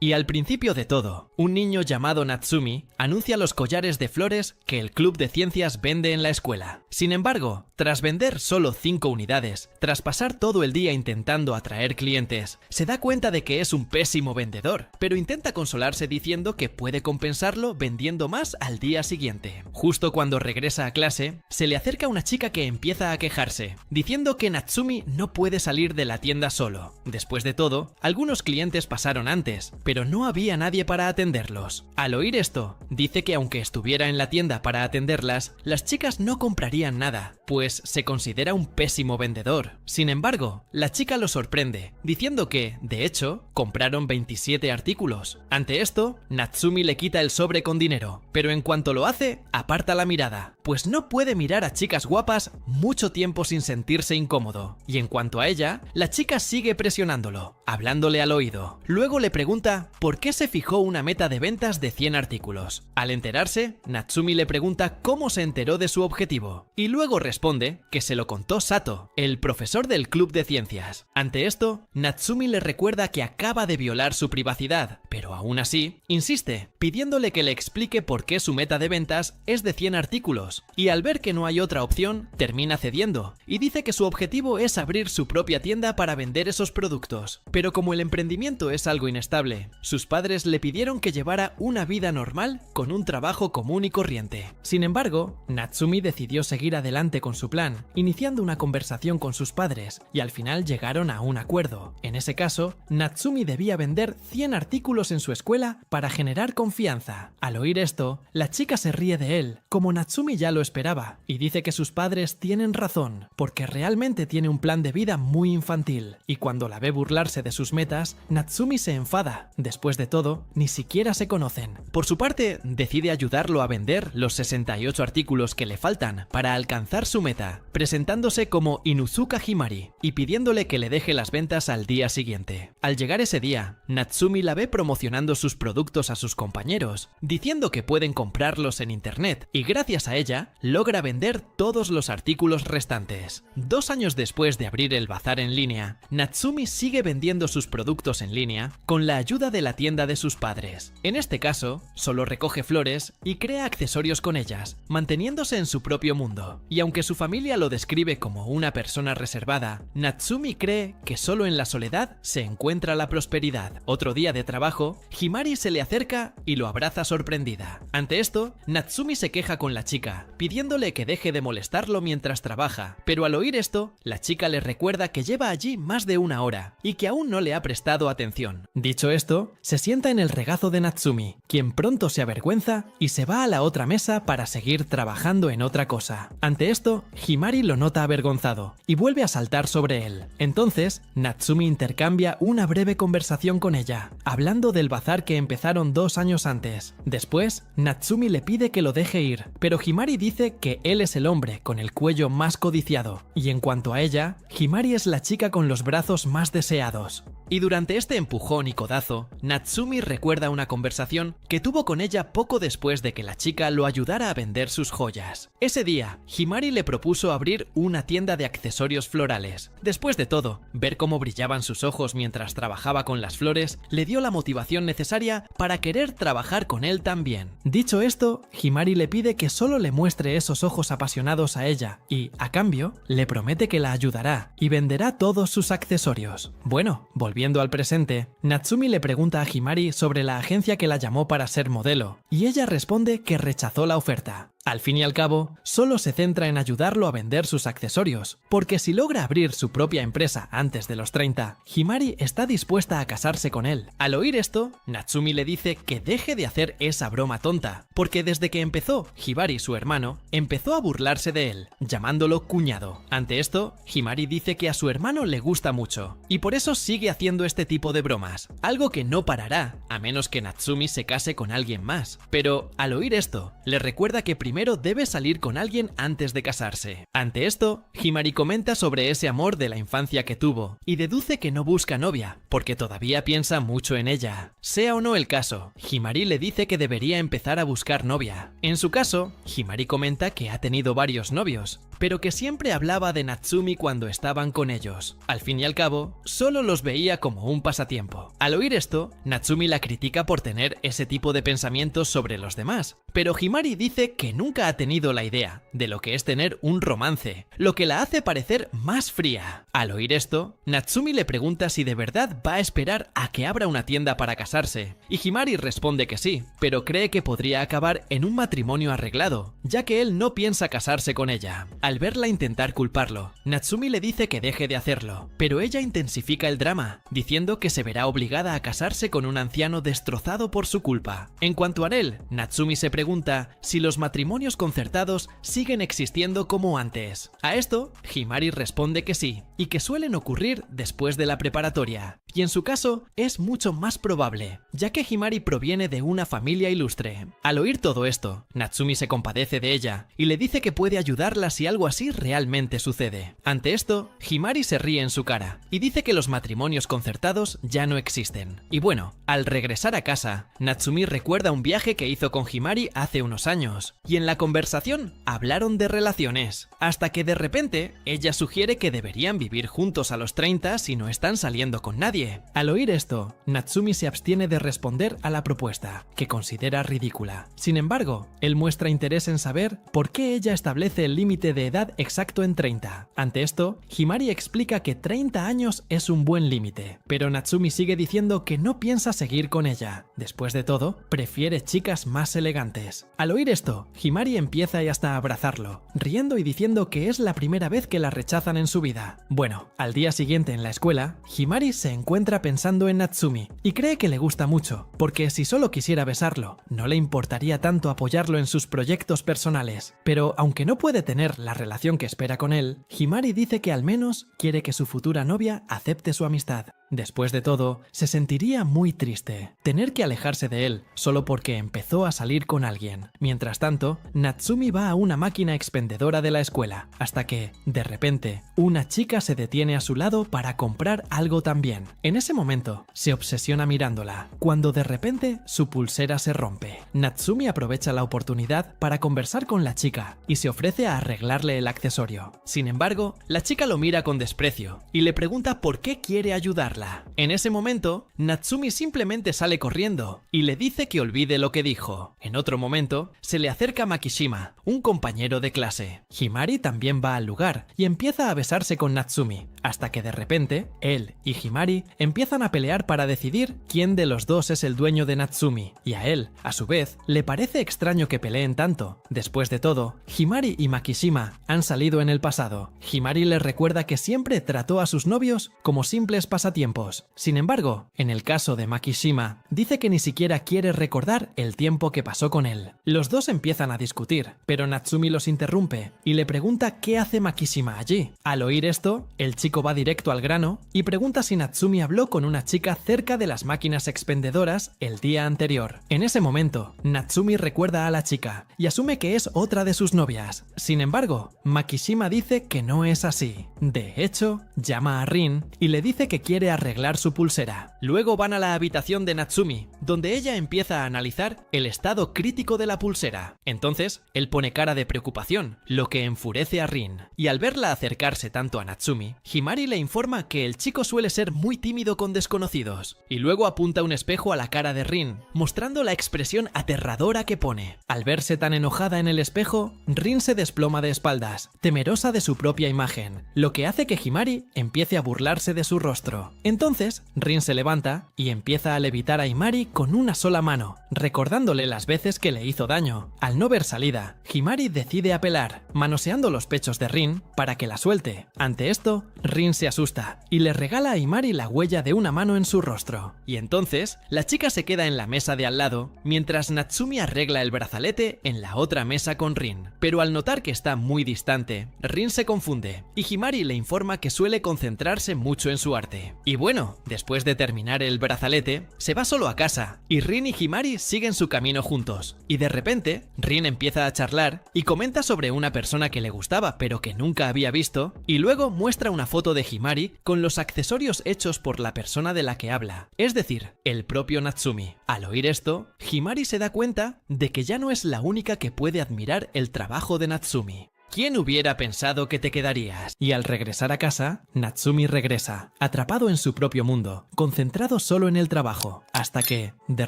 Y al principio de todo, un niño llamado Natsumi anuncia los collares de flores que el club de ciencias vende en la escuela. Sin embargo, tras vender solo 5 unidades, tras pasar todo el día intentando atraer clientes, se da cuenta de que es un pésimo vendedor, pero intenta consolarse diciendo que puede compensarlo vendiendo más al día siguiente. Justo cuando regresa a clase, se le acerca una chica que empieza a quejarse, diciendo que Natsumi no puede salir de la tienda solo. Después de todo, algunos clientes pasaron antes, pero no había nadie para atenderlos. Al oír esto, dice que aunque estuviera en la tienda para atenderlas, las chicas no comprarían nada, pues se considera un pésimo vendedor. Sin embargo, la chica lo sorprende, diciendo que, de hecho, compraron 27 artículos. Ante esto, Natsumi le quita el sobre con dinero, pero en cuanto lo hace, aparta la mirada, pues no puede mirar a chicas guapas mucho tiempo sin sentirse incómodo. Y en cuanto a ella, la chica sigue presionándolo, hablándole al oído. Luego le pregunta por qué se fijó una meta de ventas de 100 artículos. Al enterarse, Natsumi le pregunta cómo se enteró de su objetivo, y luego responde que se lo contó Sato, el profesor del club de ciencias. Ante esto, Natsumi le recuerda que acaba de violar su privacidad, pero aún así, insiste, pidiéndole que le explique por qué su meta de ventas es de 100 artículos, y al ver que no hay otra opción, termina cediendo, y dice que su objetivo es abrir su propia tienda para vender esos productos. Pero como el emprendimiento es algo inestable, sus padres le pidieron que llevara una vida normal con un trabajo común y corriente. Sin embargo, Natsumi decidió seguir adelante con su plan, iniciando una conversación con sus padres, y al final llegaron a un acuerdo. En ese caso, Natsumi debía vender 100 artículos en su escuela para generar confianza. Al oír esto, la chica se ríe de él, como Natsumi ya lo esperaba, y dice que sus padres tienen razón, porque realmente tiene un plan de vida muy infantil, y cuando la ve burlarse de sus metas, Natsumi se enfada. Después de todo, ni siquiera se conocen. Por su parte, decide ayudarlo a vender los 68 artículos que le faltan para alcanzar su meta, presentándose como Inuzuka Himari y pidiéndole que le deje las ventas al día siguiente. Al llegar ese día, Natsumi la ve promocionando sus productos a sus compañeros, diciendo que pueden comprarlos en internet, y gracias a ella, logra vender todos los artículos restantes. 2 años después de abrir el bazar en línea, Natsumi sigue vendiendo sus productos en línea con la ayuda de la tienda de sus padres. En este caso, solo recoge flores y crea accesorios con ellas, manteniéndose en su propio mundo. Y aunque su familia lo describe como una persona reservada, Natsumi cree que solo en la soledad se encuentra la prosperidad. Otro día de trabajo, Himari se le acerca y lo abraza sorprendida. Ante esto, Natsumi se queja con la chica, pidiéndole que deje de molestarlo mientras trabaja, pero al oír esto, la chica le recuerda que lleva allí más de 1 hora y que aún no le ha prestado atención. Dicho esto, se sienta en el regazo de Natsumi, quien pronto se avergüenza y se va a la otra mesa para seguir trabajando en otra cosa. Ante esto, Himari lo nota avergonzado y vuelve a saltar sobre él. Entonces, Natsumi intercambia una breve conversación con ella, hablando del bazar que empezaron 2 años antes. Después, Natsumi le pide que lo deje ir, pero Himari dice que él es el hombre con el cuello más codiciado, y en cuanto a ella, Himari es la chica con los brazos más deseados. Y durante este empujón y codazo, Natsumi recuerda una conversación que tuvo con ella poco después de que la chica lo ayudara a vender sus joyas. Ese día, Himari le propuso abrir una tienda de accesorios florales. Después de todo, ver cómo brillaban sus ojos mientras trabajaba con las flores le dio la motivación necesaria para querer trabajar con él también. Dicho esto, Himari le pide que solo le muestre esos ojos apasionados a ella y, a cambio, le promete que la ayudará y venderá todos sus accesorios. Bueno, volviendo al presente, Natsumi le pregunta a Himari sobre la agencia que la llamó para ser modelo, y ella responde que rechazó la oferta. Al fin y al cabo, solo se centra en ayudarlo a vender sus accesorios, porque si logra abrir su propia empresa antes de los 30, Himari está dispuesta a casarse con él. Al oír esto, Natsumi le dice que deje de hacer esa broma tonta, porque desde que empezó, Himari, su hermano, empezó a burlarse de él, llamándolo cuñado. Ante esto, Himari dice que a su hermano le gusta mucho, y por eso sigue haciendo este tipo de bromas, algo que no parará, a menos que Natsumi se case con alguien más. Pero, al oír esto, le recuerda que primero primero debe salir con alguien antes de casarse. Ante esto, Himari comenta sobre ese amor de la infancia que tuvo y deduce que no busca novia, porque todavía piensa mucho en ella. Sea o no el caso, Himari le dice que debería empezar a buscar novia. En su caso, Himari comenta que ha tenido varios novios, pero que siempre hablaba de Natsumi cuando estaban con ellos. Al fin y al cabo, solo los veía como un pasatiempo. Al oír esto, Natsumi la critica por tener ese tipo de pensamientos sobre los demás, pero Himari dice que nunca ha tenido la idea de lo que es tener un romance, lo que la hace parecer más fría. Al oír esto, Natsumi le pregunta si de verdad va a esperar a que abra una tienda para casarse, y Himari responde que sí, pero cree que podría acabar en un matrimonio arreglado, ya que él no piensa casarse con ella. Al verla intentar culparlo, Natsumi le dice que deje de hacerlo, pero ella intensifica el drama, diciendo que se verá obligada a casarse con un anciano destrozado por su culpa. En cuanto a él, Natsumi se pregunta si los matrimonios concertados siguen existiendo como antes. A esto, Himari responde que sí, y que suelen ocurrir después de la preparatoria. Y en su caso, es mucho más probable, ya que Himari proviene de una familia ilustre. Al oír todo esto, Natsumi se compadece de ella y le dice que puede ayudarla si algo así realmente sucede. Ante esto, Himari se ríe en su cara y dice que los matrimonios concertados ya no existen. Y bueno, al regresar a casa, Natsumi recuerda un viaje que hizo con Himari hace unos años, y en la conversación hablaron de relaciones, hasta que de repente ella sugiere que deberían vivir juntos a los 30 si no están saliendo con nadie. Al oír esto, Natsumi se abstiene de responder a la propuesta, que considera ridícula. Sin embargo, él muestra interés en saber por qué ella establece el límite de edad exacto en 30. Ante esto, Himari explica que 30 años es un buen límite, pero Natsumi sigue diciendo que no piensa seguir con ella. Después de todo, prefiere chicas más elegantes. Al oír esto, Himari empieza hasta a abrazarlo, riendo y diciendo que es la primera vez que la rechazan en su vida. Bueno, al día siguiente en la escuela, Himari se encuentra pensando en Natsumi y cree que le gusta mucho, porque si solo quisiera besarlo, no le importaría tanto apoyarlo en sus proyectos personales. Pero aunque no puede tener la relación que espera con él, Himari dice que al menos quiere que su futura novia acepte su amistad. Después de todo, se sentiría muy triste tener que alejarse de él solo porque empezó a salir con alguien. Mientras tanto, Natsumi va a una máquina expendedora de la escuela, hasta que, de repente, una chica se detiene a su lado para comprar algo también. En ese momento, se obsesiona mirándola, cuando de repente su pulsera se rompe. Natsumi aprovecha la oportunidad para conversar con la chica y se ofrece a arreglarle el accesorio. Sin embargo, la chica lo mira con desprecio y le pregunta por qué quiere ayudarla. En ese momento, Natsumi simplemente sale corriendo y le dice que olvide lo que dijo. En otro momento, se le acerca Makishima, un compañero de clase. Himari también va al lugar y empieza a besarse con Natsumi, hasta que de repente, él y Himari empiezan a pelear para decidir quién de los dos es el dueño de Natsumi, y a él, a su vez, le parece extraño que peleen tanto. Después de todo, Himari y Makishima han salido en el pasado. Himari le recuerda que siempre trató a sus novios como simples pasatiempos. Sin embargo, en el caso de Makishima, dice que ni siquiera quiere recordar el tiempo que pasó con él. Los dos empiezan a discutir, pero Natsumi los interrumpe y le pregunta qué hace Makishima allí. Al oír esto, el chico va directo al grano y pregunta si Natsumi habló con una chica cerca de las máquinas expendedoras el día anterior. En ese momento, Natsumi recuerda a la chica y asume que es otra de sus novias. Sin embargo, Makishima dice que no es así. De hecho, llama a Rin y le dice que quiere arreglar su pulsera. Luego van a la habitación de Natsumi, donde ella empieza a analizar el estado crítico de la pulsera. Entonces, él pone cara de preocupación, lo que enfurece a Rin. Y al verla acercarse tanto a Natsumi, Himari le informa que el chico suele ser muy tímido con desconocidos. Y luego apunta un espejo a la cara de Rin, mostrando la expresión aterradora que pone. Al verse tan enojada en el espejo, Rin se desploma de espaldas, temerosa de su propia imagen, lo que hace que Himari empiece a burlarse de su rostro. Entonces, Rin se levanta y empieza a levitar a Himari con una sola mano, recordándole las veces que le hizo daño. Al no ver salida, Himari decide apelar, manoseando los pechos de Rin para que la suelte. Ante esto, Rin se asusta y le regala a Himari la huella de una mano en su rostro. Y entonces, la chica se queda en la mesa de al lado, mientras Natsumi arregla el brazalete en la otra mesa con Rin. Pero al notar que está muy distante, Rin se confunde y Himari le informa que suele concentrarse mucho en su arte. Y bueno, después de terminar el brazalete, se va solo a casa casa, y Rin y Himari siguen su camino juntos. Y de repente, Rin empieza a charlar y comenta sobre una persona que le gustaba pero que nunca había visto, y luego muestra una foto de Himari con los accesorios hechos por la persona de la que habla, es decir, el propio Natsumi. Al oír esto, Himari se da cuenta de que ya no es la única que puede admirar el trabajo de Natsumi. ¿Quién hubiera pensado que te quedarías? Y al regresar a casa, Natsumi regresa, atrapado en su propio mundo, concentrado solo en el trabajo, hasta que, de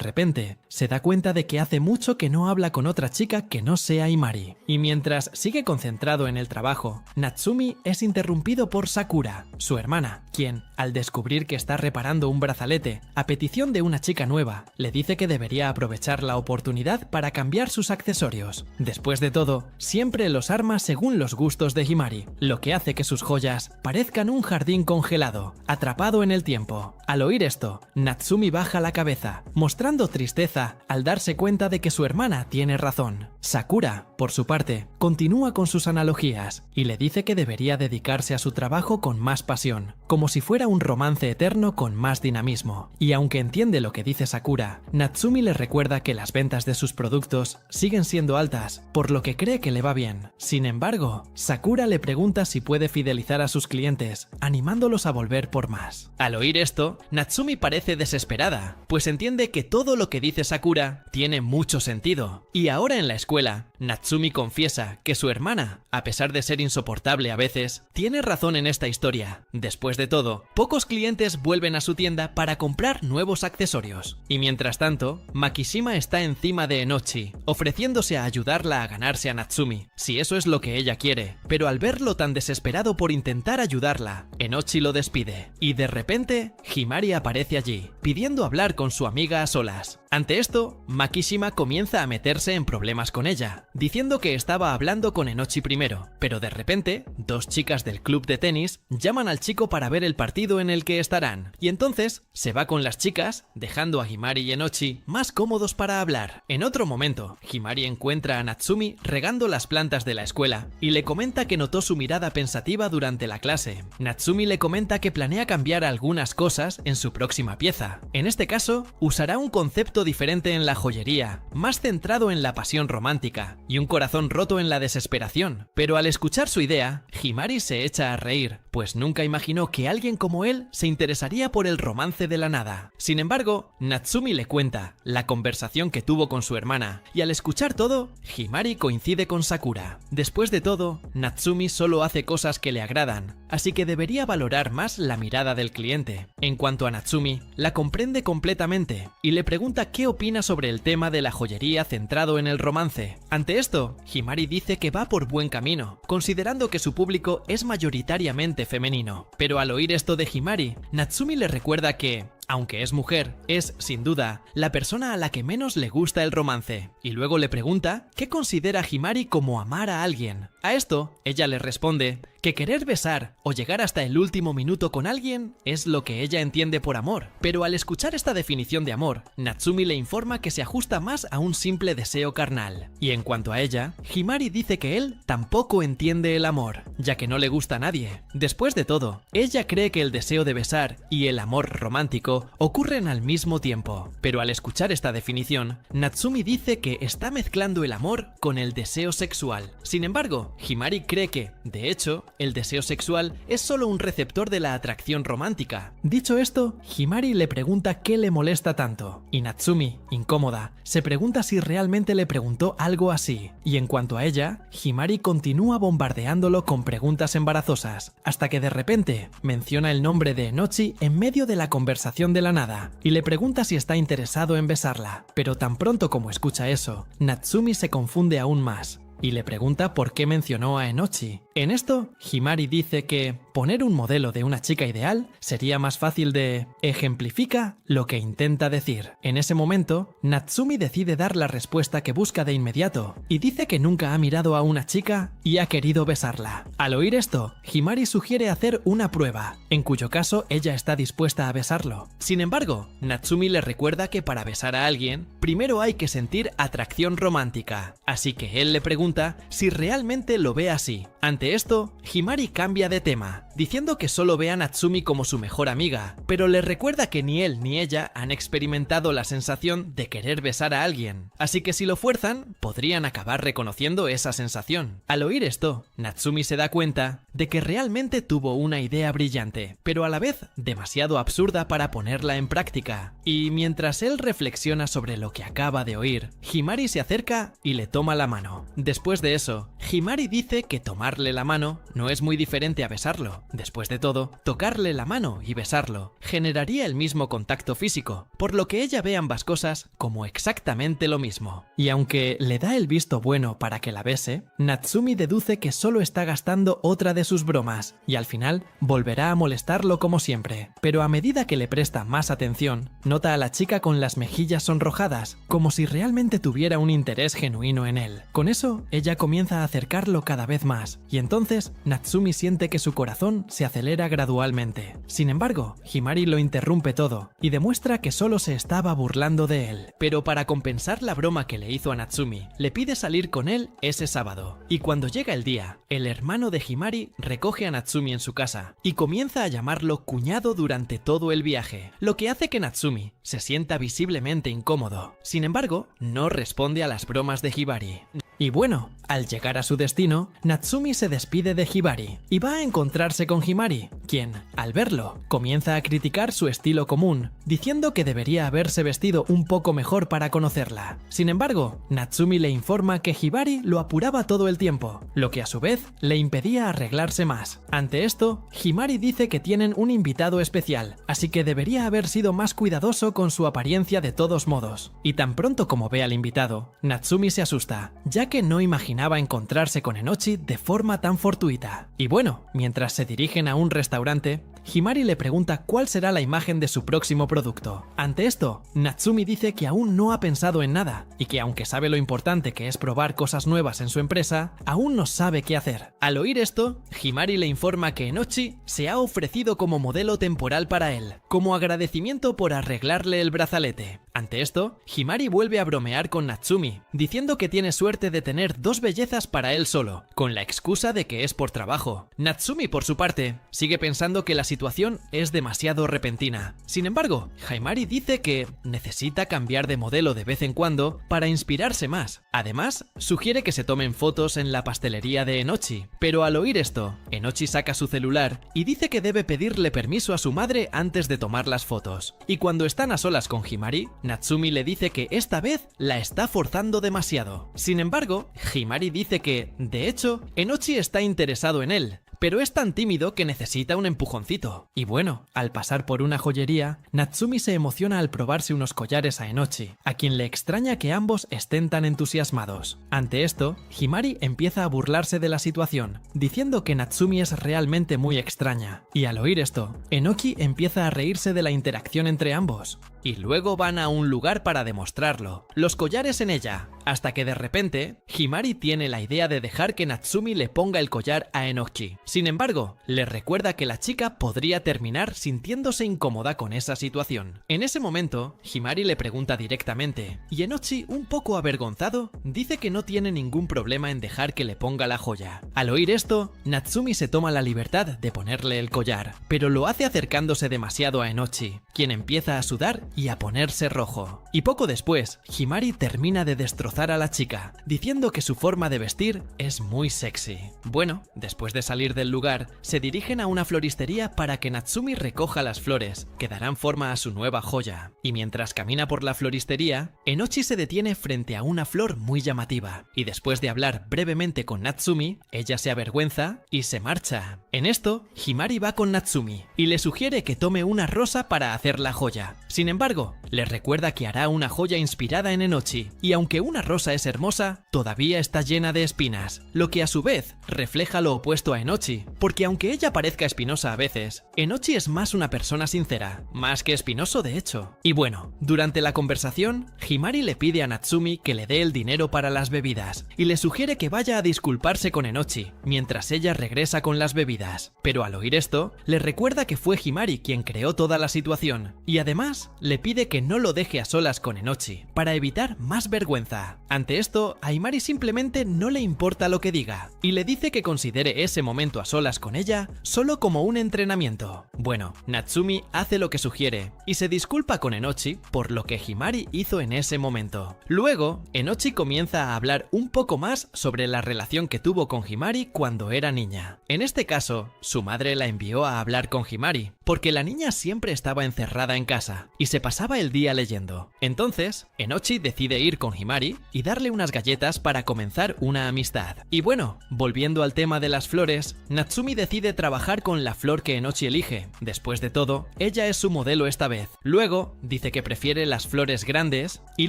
repente, se da cuenta de que hace mucho que no habla con otra chica que no sea Himari. Y mientras sigue concentrado en el trabajo, Natsumi es interrumpido por Sakura, su hermana, quien, al descubrir que está reparando un brazalete a petición de una chica nueva, le dice que debería aprovechar la oportunidad para cambiar sus accesorios. Después de todo, siempre los arma según los gustos de Himari, lo que hace que sus joyas parezcan un jardín congelado, atrapado en el tiempo. Al oír esto, Natsumi baja la cabeza, mostrando tristeza al darse cuenta de que su hermana tiene razón. Sakura, por su parte, continúa con sus analogías y le dice que debería dedicarse a su trabajo con más pasión, como si fuera un romance eterno con más dinamismo. Y aunque entiende lo que dice Sakura, Natsumi le recuerda que las ventas de sus productos siguen siendo altas, por lo que cree que le va bien. Sin embargo, Sakura le pregunta si puede fidelizar a sus clientes, animándolos a volver por más. Al oír esto, Natsumi parece desesperada, pues entiende que todo lo que dice Sakura tiene mucho sentido. Y ahora en la escuela, Natsumi confiesa que su hermana, a pesar de ser insoportable a veces, tiene razón en esta historia. Después de todo, pocos clientes vuelven a su tienda para comprar nuevos accesorios. Y mientras tanto, Makishima está encima de Enochi, ofreciéndose a ayudarla a ganarse a Natsumi, si eso es lo que ella quiere. Pero al verlo tan desesperado por intentar ayudarla, Enochi lo despide. Y de repente, Himari aparece allí, pidiendo hablar con su amiga a solas. Ante esto, Makishima comienza a meterse en problemas con ella, diciendo que estaba hablando con Enochi primero, pero de repente, dos chicas del club de tenis llaman al chico para ver el partido en el que estarán, y entonces se va con las chicas, dejando a Himari y Enochi más cómodos para hablar. En otro momento, Himari encuentra a Natsumi regando las plantas de la escuela y le comenta que notó su mirada pensativa durante la clase. Natsumi le comenta que planea cambiar algunas cosas en su próxima pieza. En este caso, usará un concepto diferente en la joyería, más centrado en la pasión romántica, y un corazón roto en la desesperación. Pero al escuchar su idea, Himari se echa a reír, pues nunca imaginó que alguien como él se interesaría por el romance de la nada. Sin embargo, Natsumi le cuenta la conversación que tuvo con su hermana, y al escuchar todo, Himari coincide con Sakura. Después de todo, Natsumi solo hace cosas que le agradan, así que debería valorar más la mirada del cliente. En cuanto a Natsumi, la comprende completamente y le pregunta qué opina sobre el tema de la joyería centrado en el romance. Ante esto, Himari dice que va por buen camino, considerando que su público es mayoritariamente femenino. Pero al oír esto de Himari, Natsumi le recuerda que, aunque es mujer, es, sin duda, la persona a la que menos le gusta el romance, y luego le pregunta qué considera Himari como amar a alguien. A esto, ella le responde que querer besar o llegar hasta el último minuto con alguien es lo que ella entiende por amor. Pero al escuchar esta definición de amor, Natsumi le informa que se ajusta más a un simple deseo carnal. Y en cuanto a ella, Himari dice que él tampoco entiende el amor, ya que no le gusta a nadie. Después de todo, ella cree que el deseo de besar y el amor romántico ocurren al mismo tiempo. Pero al escuchar esta definición, Natsumi dice que está mezclando el amor con el deseo sexual. Sin embargo, Himari cree que, de hecho, el deseo sexual es solo un receptor de la atracción romántica. Dicho esto, Himari le pregunta qué le molesta tanto, y Natsumi, incómoda, se pregunta si realmente le preguntó algo así. Y en cuanto a ella, Himari continúa bombardeándolo con preguntas embarazosas, hasta que de repente menciona el nombre de Enochi en medio de la conversación de la nada, y le pregunta si está interesado en besarla. Pero tan pronto como escucha eso, Natsumi se confunde aún más y le pregunta por qué mencionó a Enochi. En esto, Himari dice que poner un modelo de una chica ideal sería más fácil de ejemplifica lo que intenta decir. En ese momento, Natsumi decide dar la respuesta que busca de inmediato y dice que nunca ha mirado a una chica y ha querido besarla. Al oír esto, Himari sugiere hacer una prueba, en cuyo caso ella está dispuesta a besarlo. Sin embargo, Natsumi le recuerda que para besar a alguien, primero hay que sentir atracción romántica, así que él le pregunta si realmente lo ve así. Ante esto, Himari cambia de tema diciendo que solo ve a Natsumi como su mejor amiga, pero le recuerda que ni él ni ella han experimentado la sensación de querer besar a alguien, así que si lo fuerzan, podrían acabar reconociendo esa sensación. Al oír esto, Natsumi se da cuenta de que realmente tuvo una idea brillante, pero a la vez demasiado absurda para ponerla en práctica. Y mientras él reflexiona sobre lo que acaba de oír, Himari se acerca y le toma la mano. Después de eso, Himari dice que tomarle la mano no es muy diferente a besarlo. Después de todo, tocarle la mano y besarlo generaría el mismo contacto físico, por lo que ella ve ambas cosas como exactamente lo mismo. Y aunque le da el visto bueno para que la bese, Natsumi deduce que solo está gastando otra de sus bromas, y al final volverá a molestarlo como siempre. Pero a medida que le presta más atención, nota a la chica con las mejillas sonrojadas, como si realmente tuviera un interés genuino en él. Con eso, ella comienza a acercarlo cada vez más, y entonces Natsumi siente que su corazón se acelera gradualmente. Sin embargo, Himari lo interrumpe todo, y demuestra que solo se estaba burlando de él. Pero para compensar la broma que le hizo a Natsumi, le pide salir con él ese sábado. Y cuando llega el día, el hermano de Himari recoge a Natsumi en su casa, y comienza a llamarlo cuñado durante todo el viaje, lo que hace que Natsumi se sienta visiblemente incómodo. Sin embargo, no responde a las bromas de Hibari. Y bueno, al llegar a su destino, Natsumi se despide de Hibari y va a encontrarse con Himari, quien, al verlo, comienza a criticar su estilo común, diciendo que debería haberse vestido un poco mejor para conocerla. Sin embargo, Natsumi le informa que Hibari lo apuraba todo el tiempo, lo que a su vez le impedía arreglarse más. Ante esto, Himari dice que tienen un invitado especial, así que debería haber sido más cuidadoso con su apariencia de todos modos. Y tan pronto como ve al invitado, Natsumi se asusta, ya que no imaginaba encontrarse con Enochi de forma tan fortuita. Y bueno, mientras se dirigen a un restaurante, Himari le pregunta cuál será la imagen de su próximo producto. Ante esto, Natsumi dice que aún no ha pensado en nada, y que aunque sabe lo importante que es probar cosas nuevas en su empresa, aún no sabe qué hacer. Al oír esto, Himari le informa que Enochi se ha ofrecido como modelo temporal para él, como agradecimiento por arreglarle el brazalete. Ante esto, Himari vuelve a bromear con Natsumi, diciendo que tiene suerte de tener dos bellezas para él solo, con la excusa de que es por trabajo. Natsumi, por su parte, sigue pensando que la situación es demasiado repentina. Sin embargo, Himari dice que necesita cambiar de modelo de vez en cuando para inspirarse más. Además, sugiere que se tomen fotos en la pastelería de Enochi, pero al oír esto, Enochi saca su celular y dice que debe pedirle permiso a su madre antes de tomar las fotos. Y cuando están a solas con Himari, Natsumi le dice que esta vez la está forzando demasiado. Sin embargo, Himari dice que, de hecho, Enochi está interesado en él, pero es tan tímido que necesita un empujoncito. Y bueno, al pasar por una joyería, Natsumi se emociona al probarse unos collares a Enochi, a quien le extraña que ambos estén tan entusiasmados. Ante esto, Himari empieza a burlarse de la situación, diciendo que Natsumi es realmente muy extraña. Y al oír esto, Enochi empieza a reírse de la interacción entre ambos. Y luego van a un lugar para demostrarlo, los collares en ella, hasta que de repente, Himari tiene la idea de dejar que Natsumi le ponga el collar a Enochi. Sin embargo, le recuerda que la chica podría terminar sintiéndose incómoda con esa situación. En ese momento, Himari le pregunta directamente, y Enochi, un poco avergonzado, dice que no tiene ningún problema en dejar que le ponga la joya. Al oír esto, Natsumi se toma la libertad de ponerle el collar, pero lo hace acercándose demasiado a Enochi, quien empieza a sudar y a ponerse rojo. Y poco después, Himari termina de destrozar a la chica, diciendo que su forma de vestir es muy sexy. Bueno, después de salir del lugar, se dirigen a una floristería para que Natsumi recoja las flores, que darán forma a su nueva joya. Y mientras camina por la floristería, Enochi se detiene frente a una flor muy llamativa, y después de hablar brevemente con Natsumi, ella se avergüenza y se marcha. En esto, Himari va con Natsumi, y le sugiere que tome una rosa para hacer la joya. Sin embargo, le recuerda que hará una joya inspirada en Enochi, y aunque una rosa es hermosa, todavía está llena de espinas, lo que a su vez refleja lo opuesto a Enochi, porque aunque ella parezca espinosa a veces, Enochi es más una persona sincera, más que espinoso de hecho. Y bueno, durante la conversación, Himari le pide a Natsumi que le dé el dinero para las bebidas, y le sugiere que vaya a disculparse con Enochi, mientras ella regresa con las bebidas. Pero al oír esto, le recuerda que fue Himari quien creó toda la situación, y además le pide que no lo deje a solas con Enochi, para evitar más vergüenza. Ante esto, a Himari simplemente no le importa lo que diga, y le dice que considere ese momento a solas con ella solo como un entrenamiento. Bueno, Natsumi hace lo que sugiere, y se disculpa con Enochi por lo que Himari hizo en ese momento. Luego, Enochi comienza a hablar un poco más sobre la relación que tuvo con Himari cuando era niña. En este caso, su madre la envió a hablar con Himari, porque la niña siempre estaba encerrada en casa, y se pasaba el día leyendo. Entonces, Enochi decide ir con Himari y darle unas galletas para comenzar una amistad. Y bueno, volviendo al tema de las flores, Natsumi decide trabajar con la flor que Enochi elige. Después de todo, ella es su modelo esta vez. Luego, dice que prefiere las flores grandes, y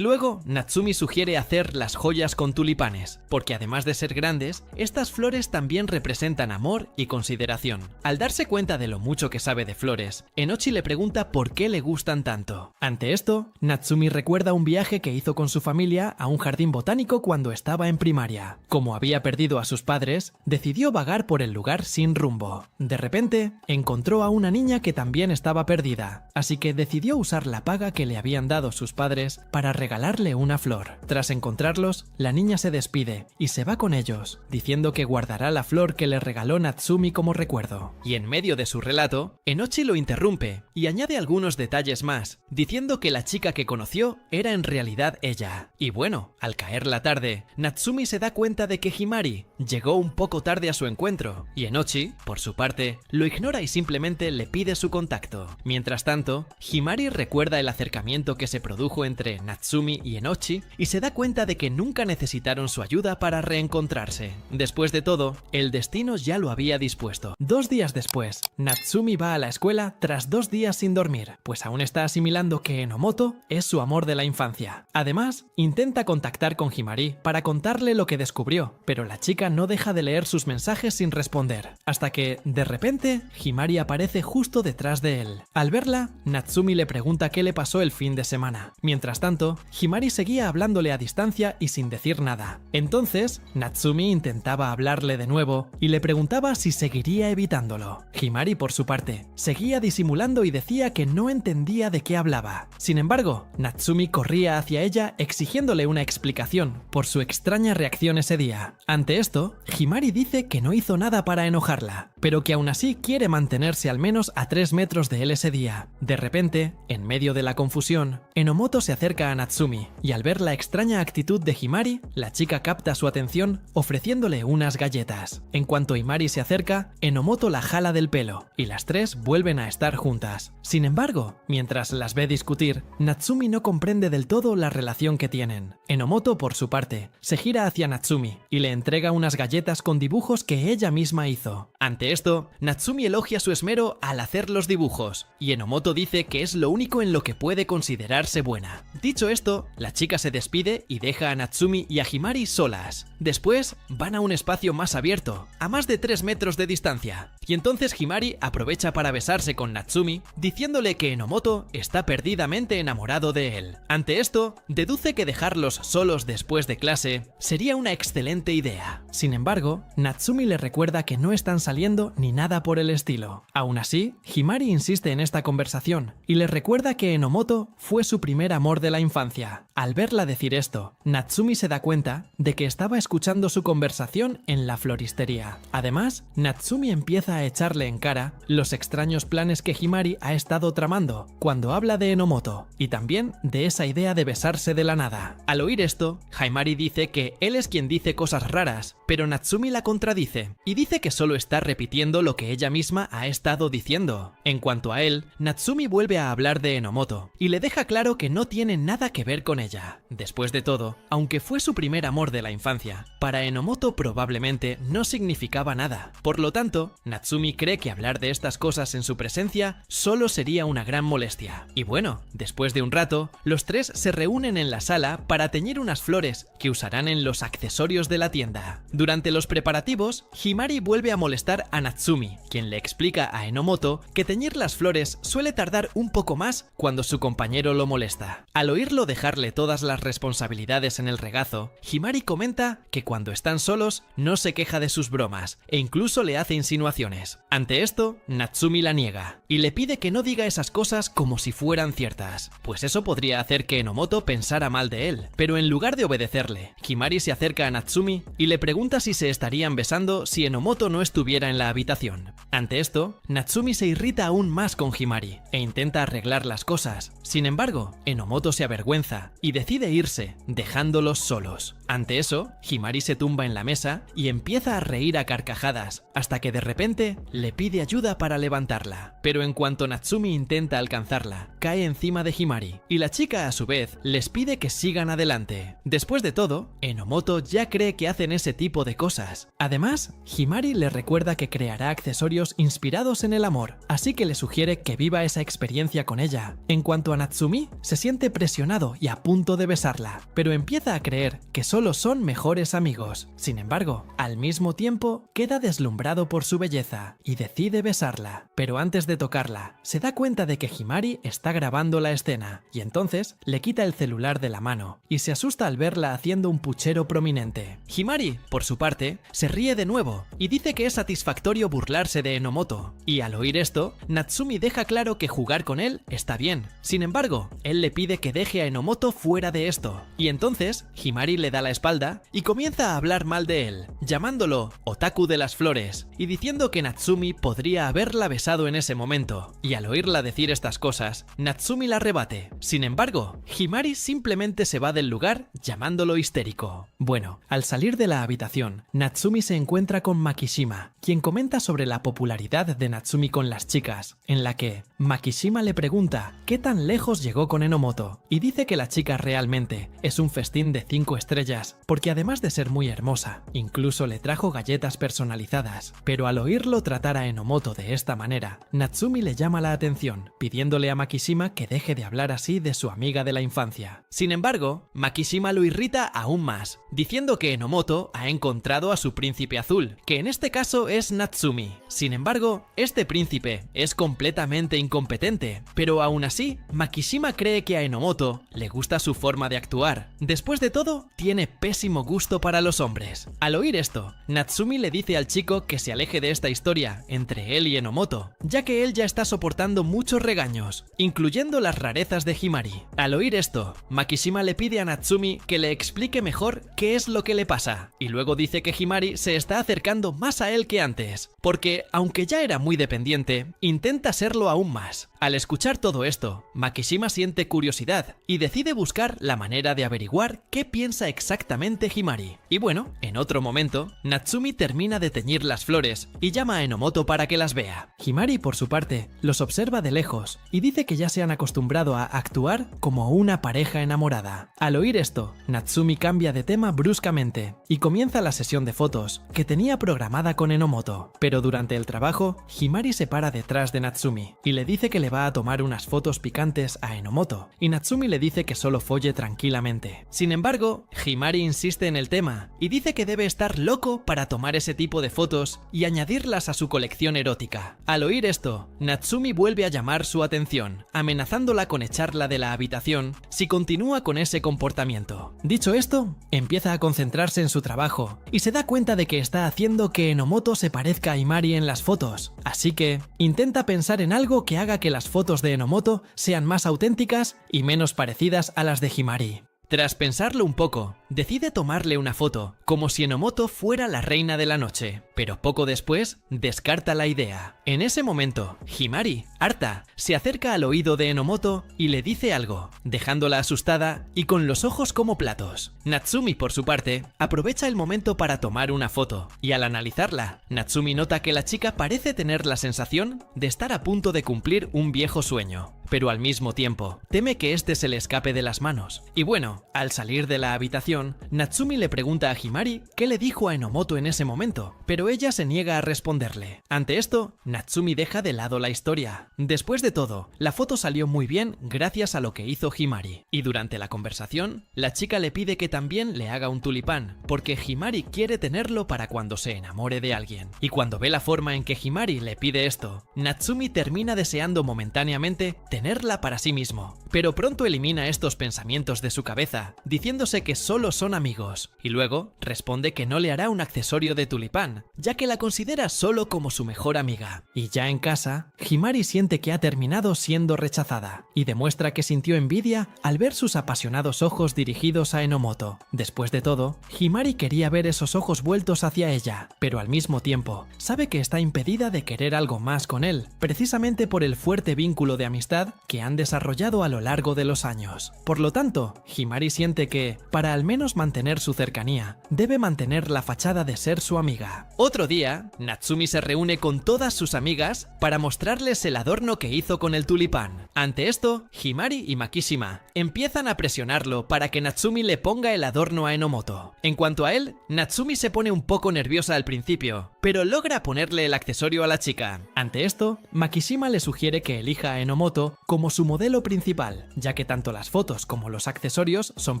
luego Natsumi sugiere hacer las joyas con tulipanes, porque además de ser grandes, estas flores también representan amor y consideración. Al darse cuenta de lo mucho que sabe de flores, Enochi le pregunta por qué le gustan tanto. Ante esto, Natsumi recuerda un viaje que hizo con su familia a un jardín botánico cuando estaba en primaria. Como había perdido a sus padres, decidió vagar por el lugar sin rumbo. De repente, encontró a una niña que también estaba perdida, así que decidió usar la paga que le habían dado sus padres para regalarle una flor. Tras encontrarlos, la niña se despide y se va con ellos, diciendo que guardará la flor que le regaló Natsumi como recuerdo. Y en medio de su relato, Enochi lo interrumpe y añade algunos detalles más, diciendo que la chica que conoció era en realidad ella. Y bueno, al caer la tarde, Natsumi se da cuenta de que Himari llegó un poco tarde a su encuentro, y Enochi, por su parte, lo ignora y simplemente le pide su contacto. Mientras tanto, Himari recuerda el acercamiento que se produjo entre Natsumi y Enochi y se da cuenta de que nunca necesitaron su ayuda para reencontrarse. Después de todo, el destino ya lo había dispuesto. 2 días después, Natsumi va a la escuela tras 2 días sin dormir, pues aún está asimilando que Enomoto es su amor de la infancia. Además, intenta contactar con Himari para contarle lo que descubrió, pero la chica no deja de leer sus mensajes sin responder, hasta que, de repente, Himari aparece justo detrás de él. Al verla, Natsumi le pregunta qué le pasó el fin de semana. Mientras tanto, Himari seguía hablándole a distancia y sin decir nada. Entonces, Natsumi intentaba hablarle de nuevo y le preguntaba si seguiría evitándolo. Himari, por su parte, seguía disimulando y decía que no entendía de qué hablaba. Sin embargo, Natsumi corría hacia ella exigiéndole una explicación por su extraña reacción ese día. Ante esto, Himari dice que no hizo nada para enojarla, pero que aún así quiere mantenerse al menos a 3 metros de él ese día. De repente, en medio de la confusión, Enomoto se acerca a Natsumi y al ver la extraña actitud de Himari, la chica capta su atención ofreciéndole unas galletas. En cuanto Himari se acerca, Enomoto la jala del pelo y las tres vuelven a estar juntas. Sin embargo, mientras las ve discutir, Natsumi no comprende del todo la relación que tienen. Enomoto, por su parte, se gira hacia Natsumi y le entrega unas galletas con dibujos que ella misma hizo. Ante esto, Natsumi elogia su esmero al hacer los dibujos, y Enomoto dice que es lo único en lo que puede considerarse buena. Dicho esto, la chica se despide y deja a Natsumi y a Himari solas. Después, van a un espacio más abierto, a más de 3 metros de distancia, y entonces Himari aprovecha para besarse con Natsumi, diciéndole que Enomoto está perdidamente enamorado de él. Ante esto, deduce que dejarlos solos después de clase sería una excelente idea. Sin embargo, Natsumi le recuerda que no están saliendo ni nada por el estilo. Aún así, Himari insiste en esta conversación y le recuerda que Enomoto fue su primer amor de la infancia. Al verla decir esto, Natsumi se da cuenta de que estaba escuchando su conversación en la floristería. Además, Natsumi empieza a echarle en cara los extraños planes que Himari ha estado tramando cuando habla de Enomoto, y también de esa idea de besarse de la nada. Al oír esto, Himari dice que él es quien dice cosas raras, pero Natsumi la contradice y dice que solo está repitiendo lo que ella misma ha estado diciendo. En cuanto a él, Natsumi vuelve a hablar de Enomoto y le deja claro que no tiene nada que ver con ella. Después de todo, aunque fue su primer amor de la infancia, para Enomoto probablemente no significaba nada. Por lo tanto, Natsumi cree que hablar de estas cosas en su presencia solo sería una gran molestia. Y bueno, después de un rato, los tres se reúnen en la sala para teñir unas flores que usarán en los accesorios de la tienda. Durante los preparativos, Himari vuelve a molestar a Natsumi, quien le explica a Enomoto que teñir las flores suele tardar un poco más cuando su compañero lo molesta. Al oírlo dejarle todas las responsabilidades en el regazo, Himari comenta que cuando están solos no se queja de sus bromas e incluso le hace insinuaciones. Ante esto, Natsumi la niega y le pide que no diga esas cosas como si fueran ciertas, pues eso podría hacer que Enomoto pensara mal de él. Pero en lugar de obedecerle, Himari se acerca a Natsumi y le pregunta si se estarían besando si Enomoto no estuviera en la habitación. Ante esto, Natsumi se irrita aún más con Himari e intenta arreglar las cosas. Sin embargo, Enomoto se avergüenza y decide irse, dejándolos solos. Ante eso, Himari se tumba en la mesa y empieza a reír a carcajadas, hasta que de repente le pide ayuda para levantarla. Pero en cuanto Natsumi intenta alcanzarla, cae encima de Himari, y la chica a su vez les pide que sigan adelante. Después de todo, Enomoto ya cree que hacen ese tipo de cosas. Además, Himari le recuerda que creará accesorios inspirados en el amor, así que le sugiere que viva esa experiencia con ella. En cuanto a Natsumi, se siente presionado y a punto de besarla, pero empieza a creer que solo son mejores amigos. Sin embargo, al mismo tiempo, queda deslumbrado por su belleza y decide besarla. Pero antes de tocarla, se da cuenta de que Himari está grabando la escena, y entonces le quita el celular de la mano y se asusta al verla haciendo un puchero prominente. Himari, por su parte, se ríe de nuevo y dice que es satisfactorio burlarse de Enomoto, y al oír esto, Natsumi deja claro que jugar con él está bien. Sin embargo, él le pide que deje a Enomoto fuera de esto, y entonces Himari le da la espalda y comienza a hablar mal de él, llamándolo otaku de las flores y diciendo que Natsumi podría haberla besado en ese momento. Y al oírla decir estas cosas, Natsumi la rebate. Sin embargo, Himari simplemente se va del lugar llamándolo histérico. Bueno, al salir de la habitación, Natsumi se encuentra con Makishima, quien comenta sobre la popularidad de Natsumi con las chicas, en la que Makishima le pregunta qué tan lejos llegó con Enomoto, y dice que la chica realmente es un festín de 5 estrellas, porque además de ser muy hermosa, incluso le trajo galletas personalizadas. Pero al oírlo tratar a Enomoto de esta manera, Natsumi le llama la atención, pidiéndole a Makishima que deje de hablar así de su amiga de la infancia. Sin embargo, Makishima lo irrita aún más, diciendo que Enomoto ha encontrado a su príncipe azul, que en este caso es Natsumi. Sin embargo, este príncipe es completamente incompetente, pero aún así, Makishima cree que a Enomoto le gusta su forma de actuar. Después de todo, tiene pésimo gusto para los hombres. Al oír esto, Natsumi le dice al chico que se aleje de esta historia entre él y Enomoto, ya que él ya está soportando muchos regaños, incluyendo las rarezas de Himari. Al oír esto, Makishima le pide a Natsumi que le explique mejor qué es lo que le pasa, y luego dice que Himari se está acercando más a él que antes, porque aunque ya era muy dependiente, intenta serlo aún más. Al escuchar todo esto, Makishima siente curiosidad y decide buscar la manera de averiguar qué piensa exactamente Himari. Y bueno, en otro momento, Natsumi termina de teñir las flores y llama a Enomoto para que las vea. Himari, por su parte, los observa de lejos y dice que ya se han acostumbrado a actuar como una pareja enamorada. Al oír esto, Natsumi cambia de tema bruscamente y comienza la sesión de fotos que tenía programada con Enomoto. Pero durante el trabajo, Himari se para detrás de Natsumi y le dice que le va a tomar unas fotos picantes a Enomoto, y Natsumi le dice que solo folle tranquilamente. Sin embargo, Himari insiste en el tema y dice que debe estar loco para tomar ese tipo de fotos y añadirlas a su colección erótica. Al oír esto, Natsumi vuelve a llamar su atención, amenazándola con echarla de la habitación si continúa con ese comportamiento. Dicho esto, empieza a concentrarse en su trabajo y se da cuenta de que está haciendo que Enomoto se parezca a Himari en las fotos, así que intenta pensar en algo que haga que las fotos de Enomoto sean más auténticas y menos parecidas a las de Himari. Tras pensarlo un poco, decide tomarle una foto, como si Enomoto fuera la reina de la noche, pero poco después descarta la idea. En ese momento, Himari, harta, se acerca al oído de Enomoto y le dice algo, dejándola asustada y con los ojos como platos. Natsumi, por su parte, aprovecha el momento para tomar una foto, y al analizarla, Natsumi nota que la chica parece tener la sensación de estar a punto de cumplir un viejo sueño, pero al mismo tiempo, teme que este se le escape de las manos. Y bueno, al salir de la habitación, Natsumi le pregunta a Himari qué le dijo a Enomoto en ese momento, pero ella se niega a responderle. Ante esto, Natsumi deja de lado la historia. Después de todo, la foto salió muy bien gracias a lo que hizo Himari. Y durante la conversación, la chica le pide que también le haga un tulipán, porque Himari quiere tenerlo para cuando se enamore de alguien. Y cuando ve la forma en que Himari le pide esto, Natsumi termina deseando momentáneamente tenerla para sí mismo. Pero pronto elimina estos pensamientos de su cabeza, diciéndose que solo solo son amigos, y luego responde que no le hará un accesorio de tulipán, ya que la considera solo como su mejor amiga. Y ya en casa, Himari siente que ha terminado siendo rechazada, y demuestra que sintió envidia al ver sus apasionados ojos dirigidos a Enomoto. Después de todo, Himari quería ver esos ojos vueltos hacia ella, pero al mismo tiempo, sabe que está impedida de querer algo más con él, precisamente por el fuerte vínculo de amistad que han desarrollado a lo largo de los años. Por lo tanto, Himari siente que, para al menos mantener su cercanía, debe mantener la fachada de ser su amiga. Otro día, Natsumi se reúne con todas sus amigas para mostrarles el adorno que hizo con el tulipán. Ante esto, Himari y Makishima empiezan a presionarlo para que Natsumi le ponga el adorno a Enomoto. En cuanto a él, Natsumi se pone un poco nerviosa al principio, pero logra ponerle el accesorio a la chica. Ante esto, Makishima le sugiere que elija a Enomoto como su modelo principal, ya que tanto las fotos como los accesorios son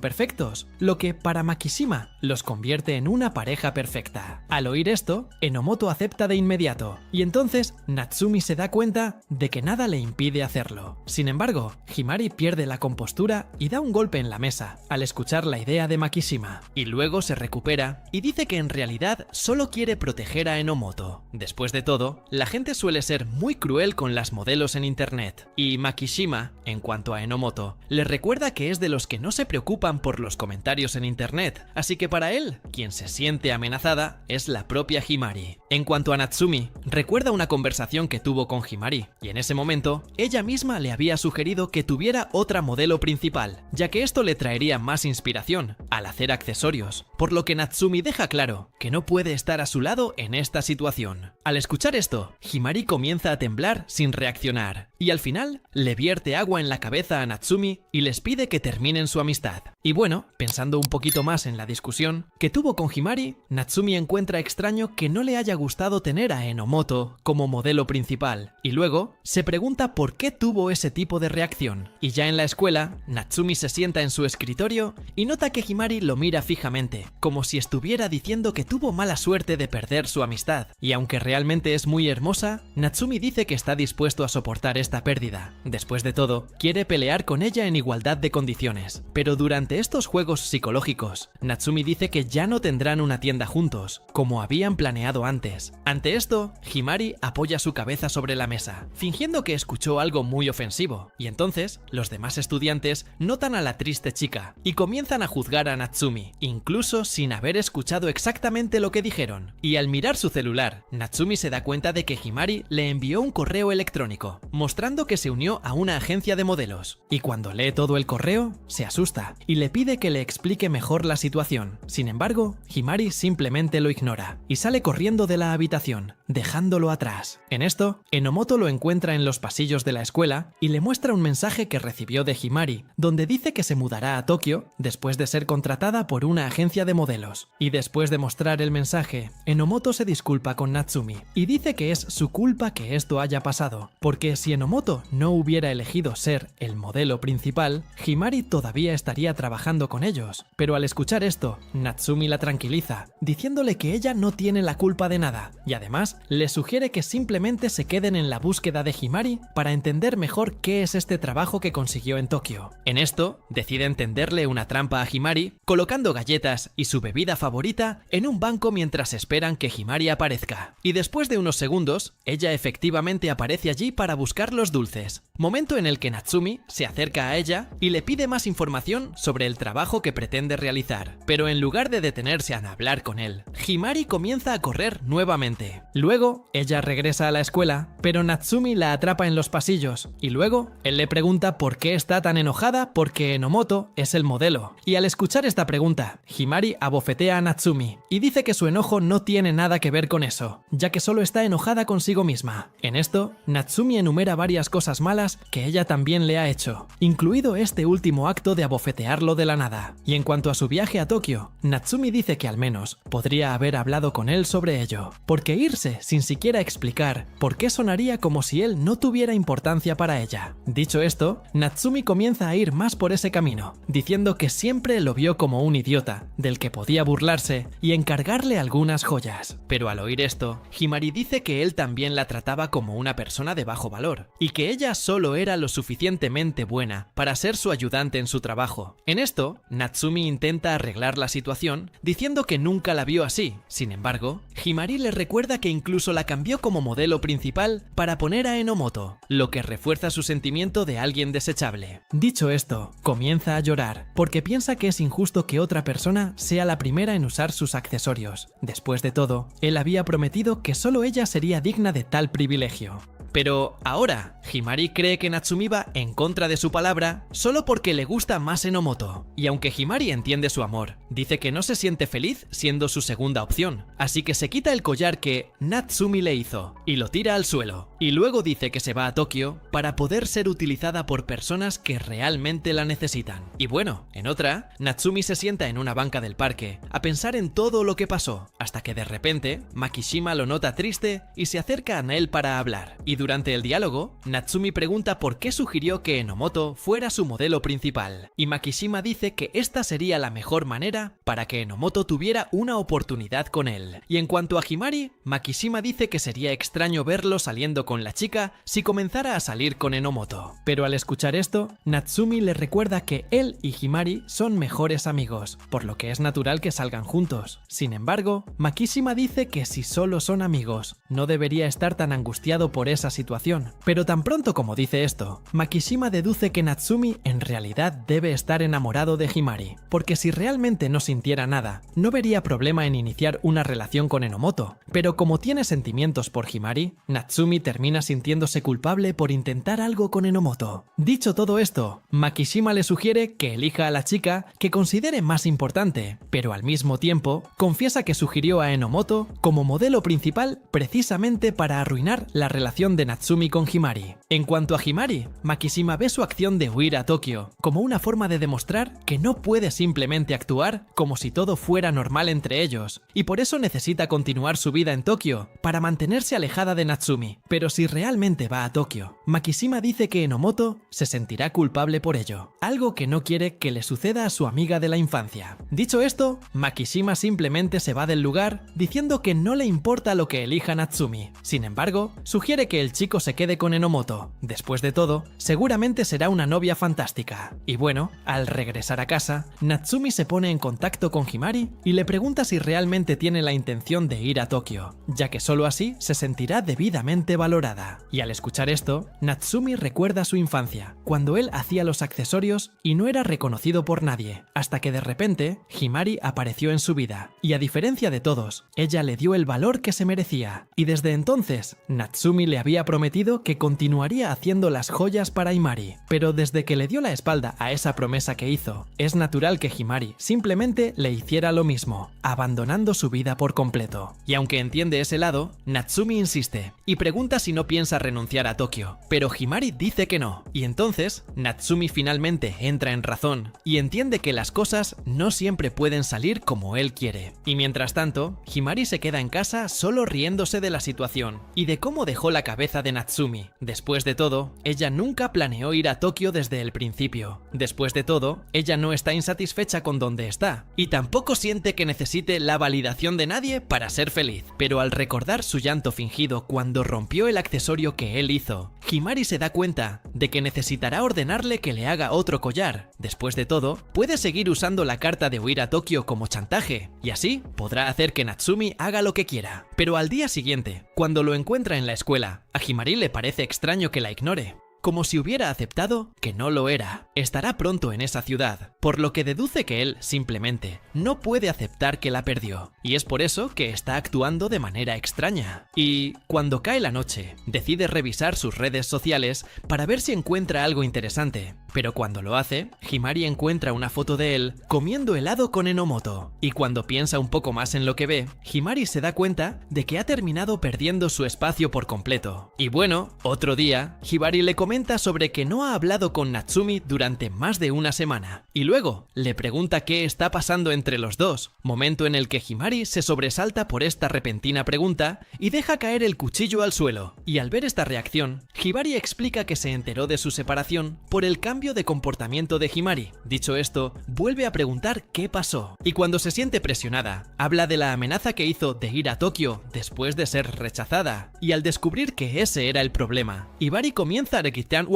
perfectos, lo que para Makishima los convierte en una pareja perfecta. Al oír esto, Enomoto acepta de inmediato, y entonces Natsumi se da cuenta de que nada le impide hacerlo. Sin embargo, Himari pierde la compostura y da un golpe en la mesa al escuchar la idea de Makishima, y luego se recupera y dice que en realidad solo quiere proteger a Enomoto. Después de todo, la gente suele ser muy cruel con las modelos en internet, y Makishima, en cuanto a Enomoto, le recuerda que es de los que no se preocupan por los comentarios en internet, así que para él, quien se siente amenazada es la propia Himari. En cuanto a Natsumi, recuerda una conversación que tuvo con Himari, y en ese momento, ella misma le había sugerido que tuviera otra modelo principal, ya que esto le traería más inspiración al hacer accesorios, por lo que Natsumi deja claro que no puede estar a su lado en esta situación. Al escuchar esto, Himari comienza a temblar sin reaccionar, y al final le vierte agua en la cabeza a Natsumi y les pide que terminen su amistad. Y bueno, pensando un poquito más en la discusión que tuvo con Himari, Natsumi encuentra extraño que no le haya gustado tener a Enomoto como modelo principal, y luego se pregunta por qué tuvo ese tipo de reacción. Y ya en la escuela, Natsumi se sienta en su escritorio y nota que Himari lo mira fijamente, como si estuviera diciendo que tuvo mala suerte de perder su amistad. Y aunque realmente es muy hermosa, Natsumi dice que está dispuesto a soportar esta pérdida. Después de todo, quiere pelear con ella en igualdad de condiciones. Pero durante estos juegos psicológicos, Natsumi dice que ya no tendrán una tienda juntos, como habían planeado antes. Ante esto, Himari apoya su cabeza sobre la mesa, fingiendo que escuchó algo muy ofensivo, y entonces los demás estudiantes notan a la triste chica y comienzan a juzgar a Natsumi, incluso sin haber escuchado exactamente lo que dijeron. Y al mirar su celular, Natsumi se da cuenta de que Himari le envió un correo electrónico, mostrando que se unió a una agencia de modelos. Y cuando lee todo el correo, se asusta y le pide que le explique mejor la situación. Sin embargo, Himari simplemente lo ignora y sale corriendo de la habitación, dejándolo atrás. En esto, Enomoto lo encuentra en los pasillos de la escuela y le muestra un mensaje que recibió de Himari, donde dice que se mudará a Tokio después de ser contratada por una agencia de modelos. Y después de mostrar el mensaje, Enomoto se disculpa con Natsumi y dice que es su culpa que esto haya pasado, porque si Enomoto no hubiera elegido ser el modelo principal, Himari todavía estaría trabajando con ellos. Pero al escuchar esto, Natsumi la tranquiliza, diciéndole que ella no tiene la culpa de nada, y además le sugiere que simplemente se queden en la búsqueda de Himari para entender mejor qué es este trabajo que consiguió en Tokio. En esto, deciden tenderle una trampa a Himari, colocando galletas y su bebida favorita en un banco mientras esperan que Himari aparezca. Y después de unos segundos, ella efectivamente aparece allí para buscar los dulces, momento en el que Natsumi se acerca a ella y le pide más información sobre el trabajo que pretende realizar. Pero en lugar de detenerse a hablar con él, Himari comienza a correr nuevamente. Luego, ella regresa a la escuela, pero Natsumi la atrapa en los pasillos, y luego él le pregunta por qué está tan enojada porque Enomoto es el modelo. Y al escuchar esta pregunta, Himari abofetea a Natsumi y dice que su enojo no tiene nada que ver con eso, ya que solo está enojada consigo misma. En esto, Natsumi enumera varias cosas malas que ella también le ha hecho, incluido este último acto de abofetearlo de la nada. Y en cuanto a su viaje a Tokio, Natsumi dice que al menos podría haber hablado con él sobre ello, porque irse sin siquiera explicar por qué sonaría como si él no tuviera importancia para ella. Dicho esto, Natsumi comienza a ir más por ese camino, diciendo que siempre lo vio como un idiota, del que podía burlarse y encargarle algunas joyas. Pero al oír esto, Himari dice que él también la trataba como una persona de bajo valor, y que ella solo era lo suficientemente buena para ser su ayudante en su trabajo. En esto, Natsumi intenta arreglar la situación diciendo que nunca la vio así. Sin embargo, Himari le recuerda que incluso la cambió como modelo principal para poner a Enomoto, lo que refuerza su sentimiento de alguien desechable. Dicho esto, comienza a llorar, porque piensa que es injusto que otra persona sea la primera en usar sus accesorios. Después de todo, él había prometido que solo ella sería digna de tal privilegio. Pero ahora, Himari cree que Natsumi va en contra de su palabra solo porque le gusta más Enomoto. Y aunque Himari entiende su amor, dice que no se siente feliz siendo su segunda opción. Así que se quita el collar que Natsumi le hizo y lo tira al suelo. Y luego dice que se va a Tokio para poder ser utilizada por personas que realmente la necesitan. Y bueno, en otra, Natsumi se sienta en una banca del parque a pensar en todo lo que pasó, hasta que de repente Makishima lo nota triste y se acerca a él para hablar. Y durante el diálogo, Natsumi pregunta por qué sugirió que Enomoto fuera su modelo principal, y Makishima dice que esta sería la mejor manera para que Enomoto tuviera una oportunidad con él. Y en cuanto a Himari, Makishima dice que sería extraño verlo saliendo con la chica si comenzara a salir con Enomoto. Pero al escuchar esto, Natsumi le recuerda que él y Himari son mejores amigos, por lo que es natural que salgan juntos. Sin embargo, Makishima dice que si solo son amigos, no debería estar tan angustiado por esa situación. Pero tan pronto como dice esto, Makishima deduce que Natsumi en realidad debe estar enamorado de Himari, porque si realmente no sintiera nada, no vería problema en iniciar una relación con Enomoto. Pero como tiene sentimientos por Himari, Natsumi termina sintiéndose culpable por intentar algo con Enomoto. Dicho todo esto, Makishima le sugiere que elija a la chica que considere más importante, pero al mismo tiempo confiesa que sugirió a Enomoto como modelo principal precisamente para arruinar la relación de Natsumi con Himari. En cuanto a Himari, Makishima ve su acción de huir a Tokio como una forma de demostrar que no puede simplemente actuar como si todo fuera normal entre ellos, y por eso necesita continuar su vida en Tokio para mantenerse alejada de Natsumi. Pero si realmente va a Tokio, Makishima dice que Enomoto se sentirá culpable por ello, algo que no quiere que le suceda a su amiga de la infancia. Dicho esto, Makishima simplemente se va del lugar diciendo que no le importa lo que elija Natsumi. Sin embargo, sugiere que el chico se quede con Enomoto. Después de todo, seguramente será una novia fantástica. Y bueno, al regresar a casa, Natsumi se pone en contacto con Himari y le pregunta si realmente tiene la intención de ir a Tokio, ya que solo así se sentirá debidamente valorada. Y al escuchar esto, Natsumi recuerda su infancia, cuando él hacía los accesorios y no era reconocido por nadie, hasta que de repente Himari apareció en su vida. Y a diferencia de todos, ella le dio el valor que se merecía. Y desde entonces, Natsumi le había prometido que continuaría haciendo las joyas para Himari, pero desde que le dio la espalda a esa promesa que hizo, es natural que Himari simplemente le hiciera lo mismo, abandonando su vida por completo. Y aunque entiende ese lado, Natsumi insiste y pregunta si no piensa renunciar a Tokio, pero Himari dice que no, y entonces Natsumi finalmente entra en razón y entiende que las cosas no siempre pueden salir como él quiere. Y mientras tanto, Himari se queda en casa solo riéndose de la situación y de cómo dejó la cabeza de Natsumi. Después de todo, ella nunca planeó ir a Tokio desde el principio. Después de todo, ella no está insatisfecha con donde está y tampoco siente que necesite la validación de nadie para ser feliz. Pero al recordar su llanto fingido cuando rompió el accesorio que él hizo, Himari se da cuenta de que necesitará ordenarle que le haga otro collar. Después de todo, puede seguir usando la carta de huir a Tokio como chantaje y así podrá hacer que Natsumi haga lo que quiera. Pero al día siguiente, cuando lo encuentra en la escuela, a Himari le parece extraño que la ignore, como si hubiera aceptado que no lo era. Estará pronto en esa ciudad, por lo que deduce que él simplemente no puede aceptar que la perdió, y es por eso que está actuando de manera extraña. Y cuando cae la noche, decide revisar sus redes sociales para ver si encuentra algo interesante, pero cuando lo hace, Himari encuentra una foto de él comiendo helado con Enomoto, y cuando piensa un poco más en lo que ve, Himari se da cuenta de que ha terminado perdiendo su espacio por completo. Y bueno, otro día, Himari le comenta comenta sobre que no ha hablado con Natsumi durante más de una semana. Y luego le pregunta qué está pasando entre los dos, momento en el que Himari se sobresalta por esta repentina pregunta y deja caer el cuchillo al suelo. Y al ver esta reacción, Hibari explica que se enteró de su separación por el cambio de comportamiento de Himari. Dicho esto, vuelve a preguntar qué pasó. Y cuando se siente presionada, habla de la amenaza que hizo de ir a Tokio después de ser rechazada. Y al descubrir que ese era el problema, Hibari comienza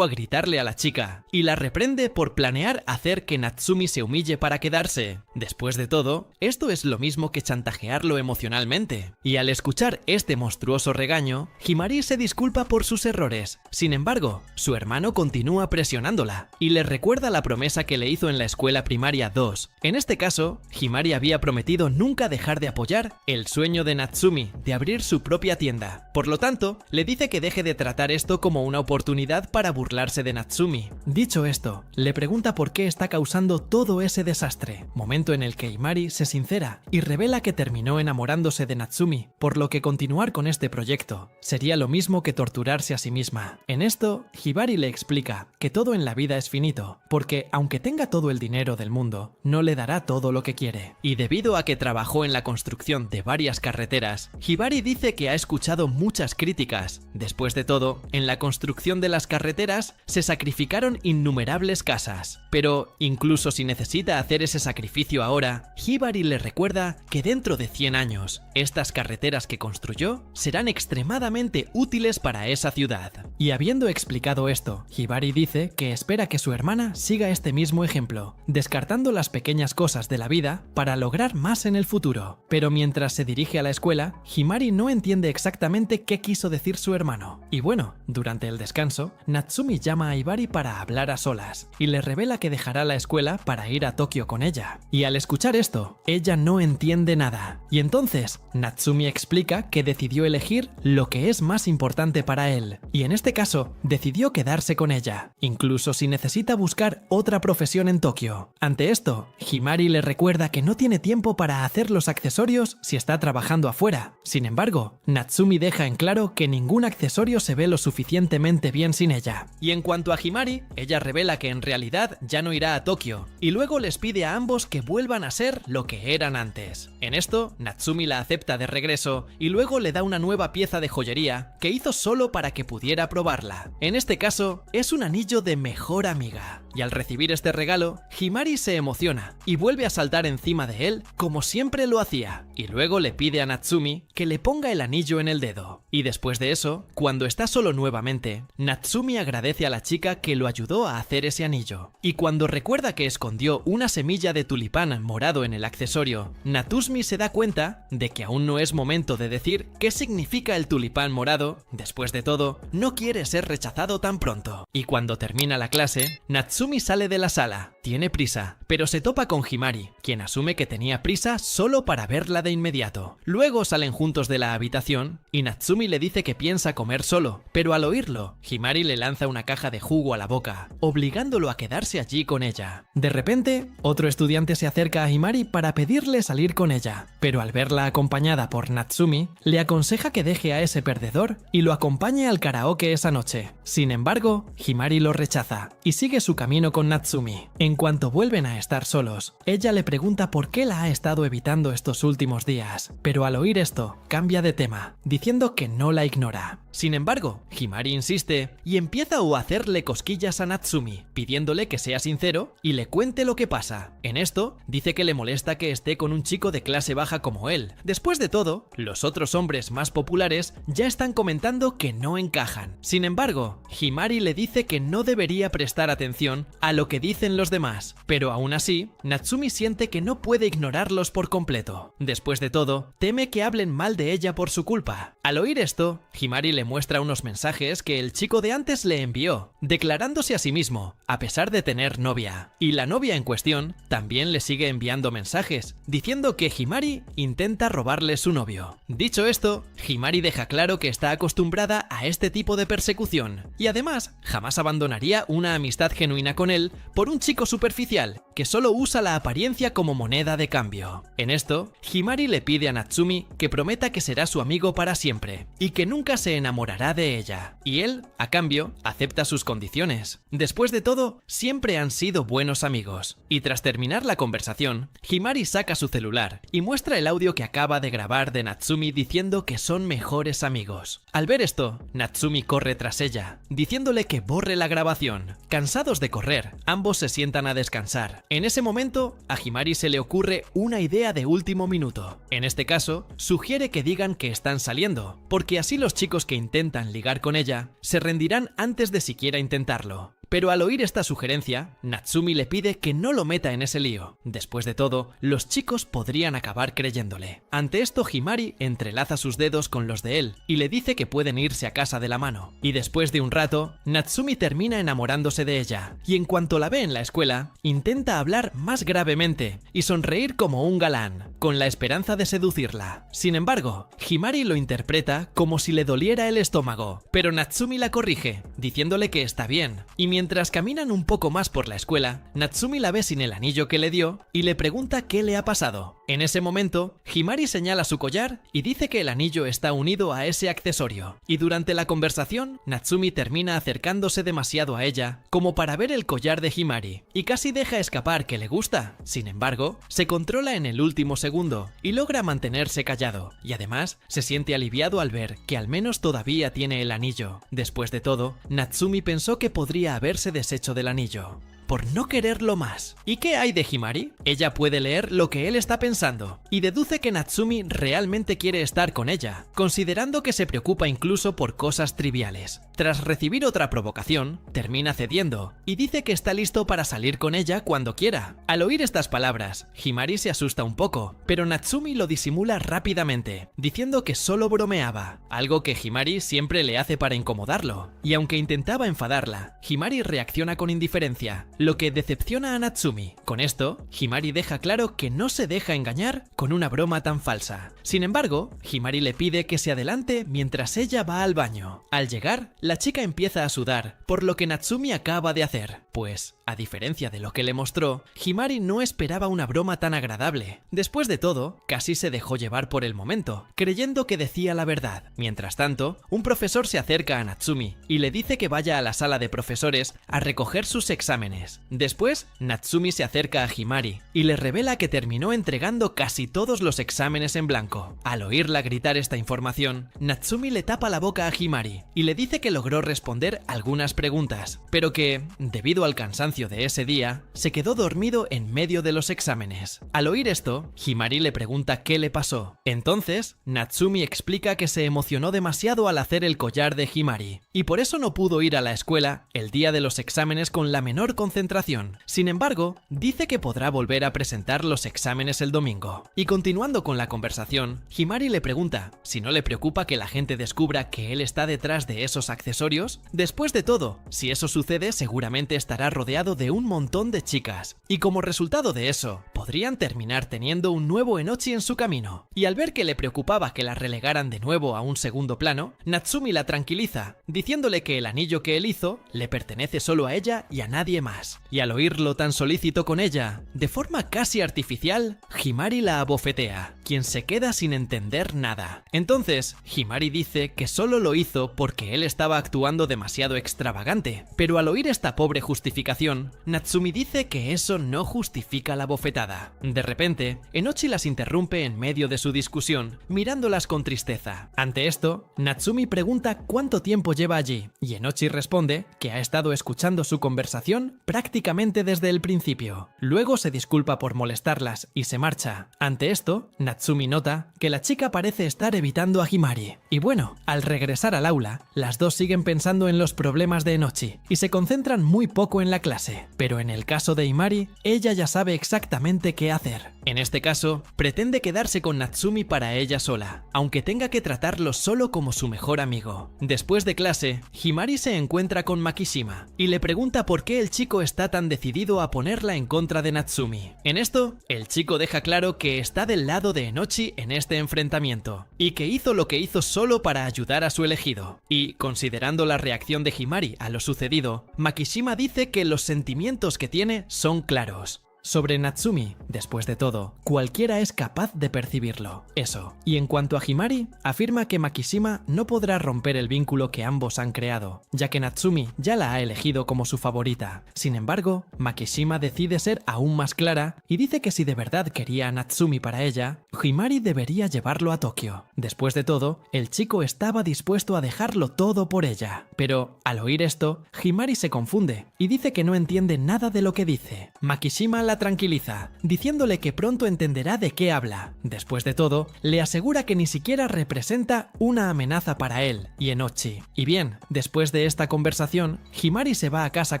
a gritarle a la chica y la reprende por planear hacer que Natsumi se humille para quedarse. Después de todo, esto es lo mismo que chantajearlo emocionalmente. Y al escuchar este monstruoso regaño, Himari se disculpa por sus errores. Sin embargo, su hermano continúa presionándola y le recuerda la promesa que le hizo en la escuela primaria 2. En este caso, Himari había prometido nunca dejar de apoyar el sueño de Natsumi de abrir su propia tienda. Por lo tanto, le dice que deje de tratar esto como una oportunidad para burlarse de Natsumi. Dicho esto, le pregunta por qué está causando todo ese desastre, momento en el que Himari se sincera y revela que terminó enamorándose de Natsumi, por lo que continuar con este proyecto sería lo mismo que torturarse a sí misma. En esto, Hibari le explica que todo en la vida es finito, porque aunque tenga todo el dinero del mundo, no le dará todo lo que quiere. Y debido a que trabajó en la construcción de varias carreteras, Hibari dice que ha escuchado muchas críticas. Después de todo, en la construcción de las carreteras se sacrificaron innumerables casas. Pero incluso si necesita hacer ese sacrificio ahora, Hibari le recuerda que dentro de 100 años, estas carreteras que construyó serán extremadamente útiles para esa ciudad. Y habiendo explicado esto, Hibari dice que espera que su hermana siga este mismo ejemplo, descartando las pequeñas cosas de la vida para lograr más en el futuro. Pero mientras se dirige a la escuela, Himari no entiende exactamente qué quiso decir su hermano. Y bueno, durante el descanso, Natsumi llama a Hibari para hablar a solas y le revela que dejará la escuela para ir a Tokio con ella. Y al escuchar esto, ella no entiende nada. Y entonces, Natsumi explica que decidió elegir lo que es más importante para él. Y en este caso, decidió quedarse con ella, incluso si necesita buscar otra profesión en Tokio. Ante esto, Himari le recuerda que no tiene tiempo para hacer los accesorios si está trabajando afuera. Sin embargo, Natsumi deja en claro que ningún accesorio se ve lo suficientemente bien sin ella. Y en cuanto a Himari, ella revela que en realidad ya no irá a Tokio, y luego les pide a ambos que vuelvan a ser lo que eran antes. En esto, Natsumi la acepta de regreso y luego le da una nueva pieza de joyería que hizo solo para que pudiera probarla. En este caso, es un anillo de mejor amiga. Y al recibir este regalo, Himari se emociona y vuelve a saltar encima de él como siempre lo hacía, y luego le pide a Natsumi que le ponga el anillo en el dedo. Y después de eso, cuando está solo nuevamente, Natsumi agradece a la chica que lo ayudó a hacer ese anillo. Y cuando recuerda que escondió una semilla de tulipán morado en el accesorio, Natsumi se da cuenta de que aún no es momento de decir qué significa el tulipán morado. Después de todo, no quiere ser rechazado tan pronto. Y cuando termina la clase, Natsumi sale de la sala. Tiene prisa, pero se topa con Himari, quien asume que tenía prisa solo para verla de inmediato. Luego salen juntos de la habitación y Natsumi le dice que piensa comer solo, pero al oírlo, Himari le lanza una caja de jugo a la boca, obligándolo a quedarse allí con ella. De repente, otro estudiante se acerca a Himari para pedirle salir con ella, pero al verla acompañada por Natsumi, le aconseja que deje a ese perdedor y lo acompañe al karaoke esa noche. Sin embargo, Himari lo rechaza y sigue su camino con Natsumi. En cuanto vuelven a estar solos, ella le pregunta por qué la ha estado evitando estos últimos días, pero al oír esto, cambia de tema, diciendo que no la ignora. Sin embargo, Himari insiste y empieza a hacerle cosquillas a Natsumi, pidiéndole que sea sincero y le cuente lo que pasa. En esto, dice que le molesta que esté con un chico de clase baja como él. Después de todo, los otros hombres más populares ya están comentando que no encajan. Sin embargo, Himari le dice que no debería prestar atención a lo que dicen los demás, pero aún así, Natsumi siente que no puede ignorarlos por completo. Después de todo, teme que hablen mal de ella por su culpa. Al oír esto, Himari le muestra unos mensajes que el chico de antes le envió, declarándose a sí mismo, a pesar de tener novia. Y la novia en cuestión también le sigue enviando mensajes, diciendo que Himari intenta robarle su novio. Dicho esto, Himari deja claro que está acostumbrada a este tipo de persecución, y además jamás abandonaría una amistad genuina con él por un chico superficial. que solo usa la apariencia como moneda de cambio. En esto, Himari le pide a Natsumi que prometa que será su amigo para siempre y que nunca se enamorará de ella, y él, a cambio, acepta sus condiciones. Después de todo, siempre han sido buenos amigos. Y tras terminar la conversación, Himari saca su celular y muestra el audio que acaba de grabar de Natsumi diciendo que son mejores amigos. Al ver esto, Natsumi corre tras ella, diciéndole que borre la grabación. Cansados de correr, ambos se sientan a descansar. En ese momento, a Himari se le ocurre una idea de último minuto. En este caso, sugiere que digan que están saliendo, porque así los chicos que intentan ligar con ella se rendirán antes de siquiera intentarlo. Pero al oír esta sugerencia, Natsumi le pide que no lo meta en ese lío. Después de todo, los chicos podrían acabar creyéndole. Ante esto, Himari entrelaza sus dedos con los de él y le dice que pueden irse a casa de la mano. Y después de un rato, Natsumi termina enamorándose de ella, y en cuanto la ve en la escuela, intenta hablar más gravemente y sonreír como un galán, con la esperanza de seducirla. Sin embargo, Himari lo interpreta como si le doliera el estómago, pero Natsumi la corrige, diciéndole que está bien, y mientras caminan un poco más por la escuela, Natsumi la ve sin el anillo que le dio y le pregunta qué le ha pasado. En ese momento, Himari señala su collar y dice que el anillo está unido a ese accesorio. Y durante la conversación, Natsumi termina acercándose demasiado a ella como para ver el collar de Himari y casi deja escapar que le gusta. Sin embargo, se controla en el último segundo y logra mantenerse callado. Y además, se siente aliviado al ver que al menos todavía tiene el anillo. Después de todo, Natsumi pensó que podría haberse deshecho del anillo por no quererlo más. ¿Y qué hay de Himari? Ella puede leer lo que él está pensando y deduce que Natsumi realmente quiere estar con ella, considerando que se preocupa incluso por cosas triviales. Tras recibir otra provocación, termina cediendo y dice que está listo para salir con ella cuando quiera. Al oír estas palabras, Himari se asusta un poco, pero Natsumi lo disimula rápidamente, diciendo que solo bromeaba, algo que Himari siempre le hace para incomodarlo. Y aunque intentaba enfadarla, Himari reacciona con indiferencia, lo que decepciona a Natsumi. Con esto, Himari deja claro que no se deja engañar con una broma tan falsa. Sin embargo, Himari le pide que se adelante mientras ella va al baño. Al llegar, la chica empieza a sudar, por lo que Natsumi acaba de hacer, pues, a diferencia de lo que le mostró, Himari no esperaba una broma tan agradable. Después de todo, casi se dejó llevar por el momento, creyendo que decía la verdad. Mientras tanto, un profesor se acerca a Natsumi y le dice que vaya a la sala de profesores a recoger sus exámenes. Después, Natsumi se acerca a Himari y le revela que terminó entregando casi todos los exámenes en blanco. Al oírla gritar esta información, Natsumi le tapa la boca a Himari y le dice que logró responder algunas preguntas, pero que, debido al cansancio de ese día, se quedó dormido en medio de los exámenes. Al oír esto, Himari le pregunta qué le pasó. Entonces, Natsumi explica que se emocionó demasiado al hacer el collar de Himari y por eso no pudo ir a la escuela el día de los exámenes con la menor concentración. Sin embargo, dice que podrá volver a presentar los exámenes el domingo. Y continuando con la conversación, Himari le pregunta si no le preocupa que la gente descubra que él está detrás de esos accesorios. Después de todo, si eso sucede, seguramente estará rodeado de un montón de chicas. Y como resultado de eso, podrían terminar teniendo un nuevo Enochi en su camino. Y al ver que le preocupaba que la relegaran de nuevo a un segundo plano, Natsumi la tranquiliza, diciéndole que el anillo que él hizo le pertenece solo a ella y a nadie más. Y al oírlo tan solícito con ella, de forma casi artificial, Himari la abofetea, quien se queda sin entender nada. Entonces, Himari dice que solo lo hizo porque él estaba actuando demasiado extravagante, pero al oír esta pobre justificación, Natsumi dice que eso no justifica la bofetada. De repente, Enochi las interrumpe en medio de su discusión, mirándolas con tristeza. Ante esto, Natsumi pregunta cuánto tiempo lleva allí, y Enochi responde que ha estado escuchando su conversación prácticamente desde el principio. Luego se disculpa por molestarlas y se marcha. Ante esto, Natsumi nota que la chica parece estar evitando a Himari. Y bueno, al regresar al aula, las dos siguen pensando en los problemas de Enochi y se concentran muy poco en la clase. Pero en el caso de Himari, ella ya sabe exactamente qué hacer. En este caso, pretende quedarse con Natsumi para ella sola, aunque tenga que tratarlo solo como su mejor amigo. Después de clase, Himari se encuentra con Makishima y le pregunta por qué el chico está tan decidido a ponerla en contra de Natsumi. En esto, el chico deja claro que está del lado de Enochi en este enfrentamiento y que hizo lo que hizo solo para ayudar a su elegido. Y, considerando la reacción de Himari a lo sucedido, Makishima dice que los sentimientos que tiene son claros. Sobre Natsumi, después de todo, cualquiera es capaz de percibirlo, eso. Y en cuanto a Himari, afirma que Makishima no podrá romper el vínculo que ambos han creado, ya que Natsumi ya la ha elegido como su favorita. Sin embargo, Makishima decide ser aún más clara y dice que si de verdad quería a Natsumi para ella, Himari debería llevarlo a Tokio. Después de todo, el chico estaba dispuesto a dejarlo todo por ella. Pero, al oír esto, Himari se confunde y dice que no entiende nada de lo que dice. Makishima la tranquiliza, diciéndole que pronto entenderá de qué habla. Después de todo, le asegura que ni siquiera representa una amenaza para él y Enochi. Y bien, después de esta conversación, Himari se va a casa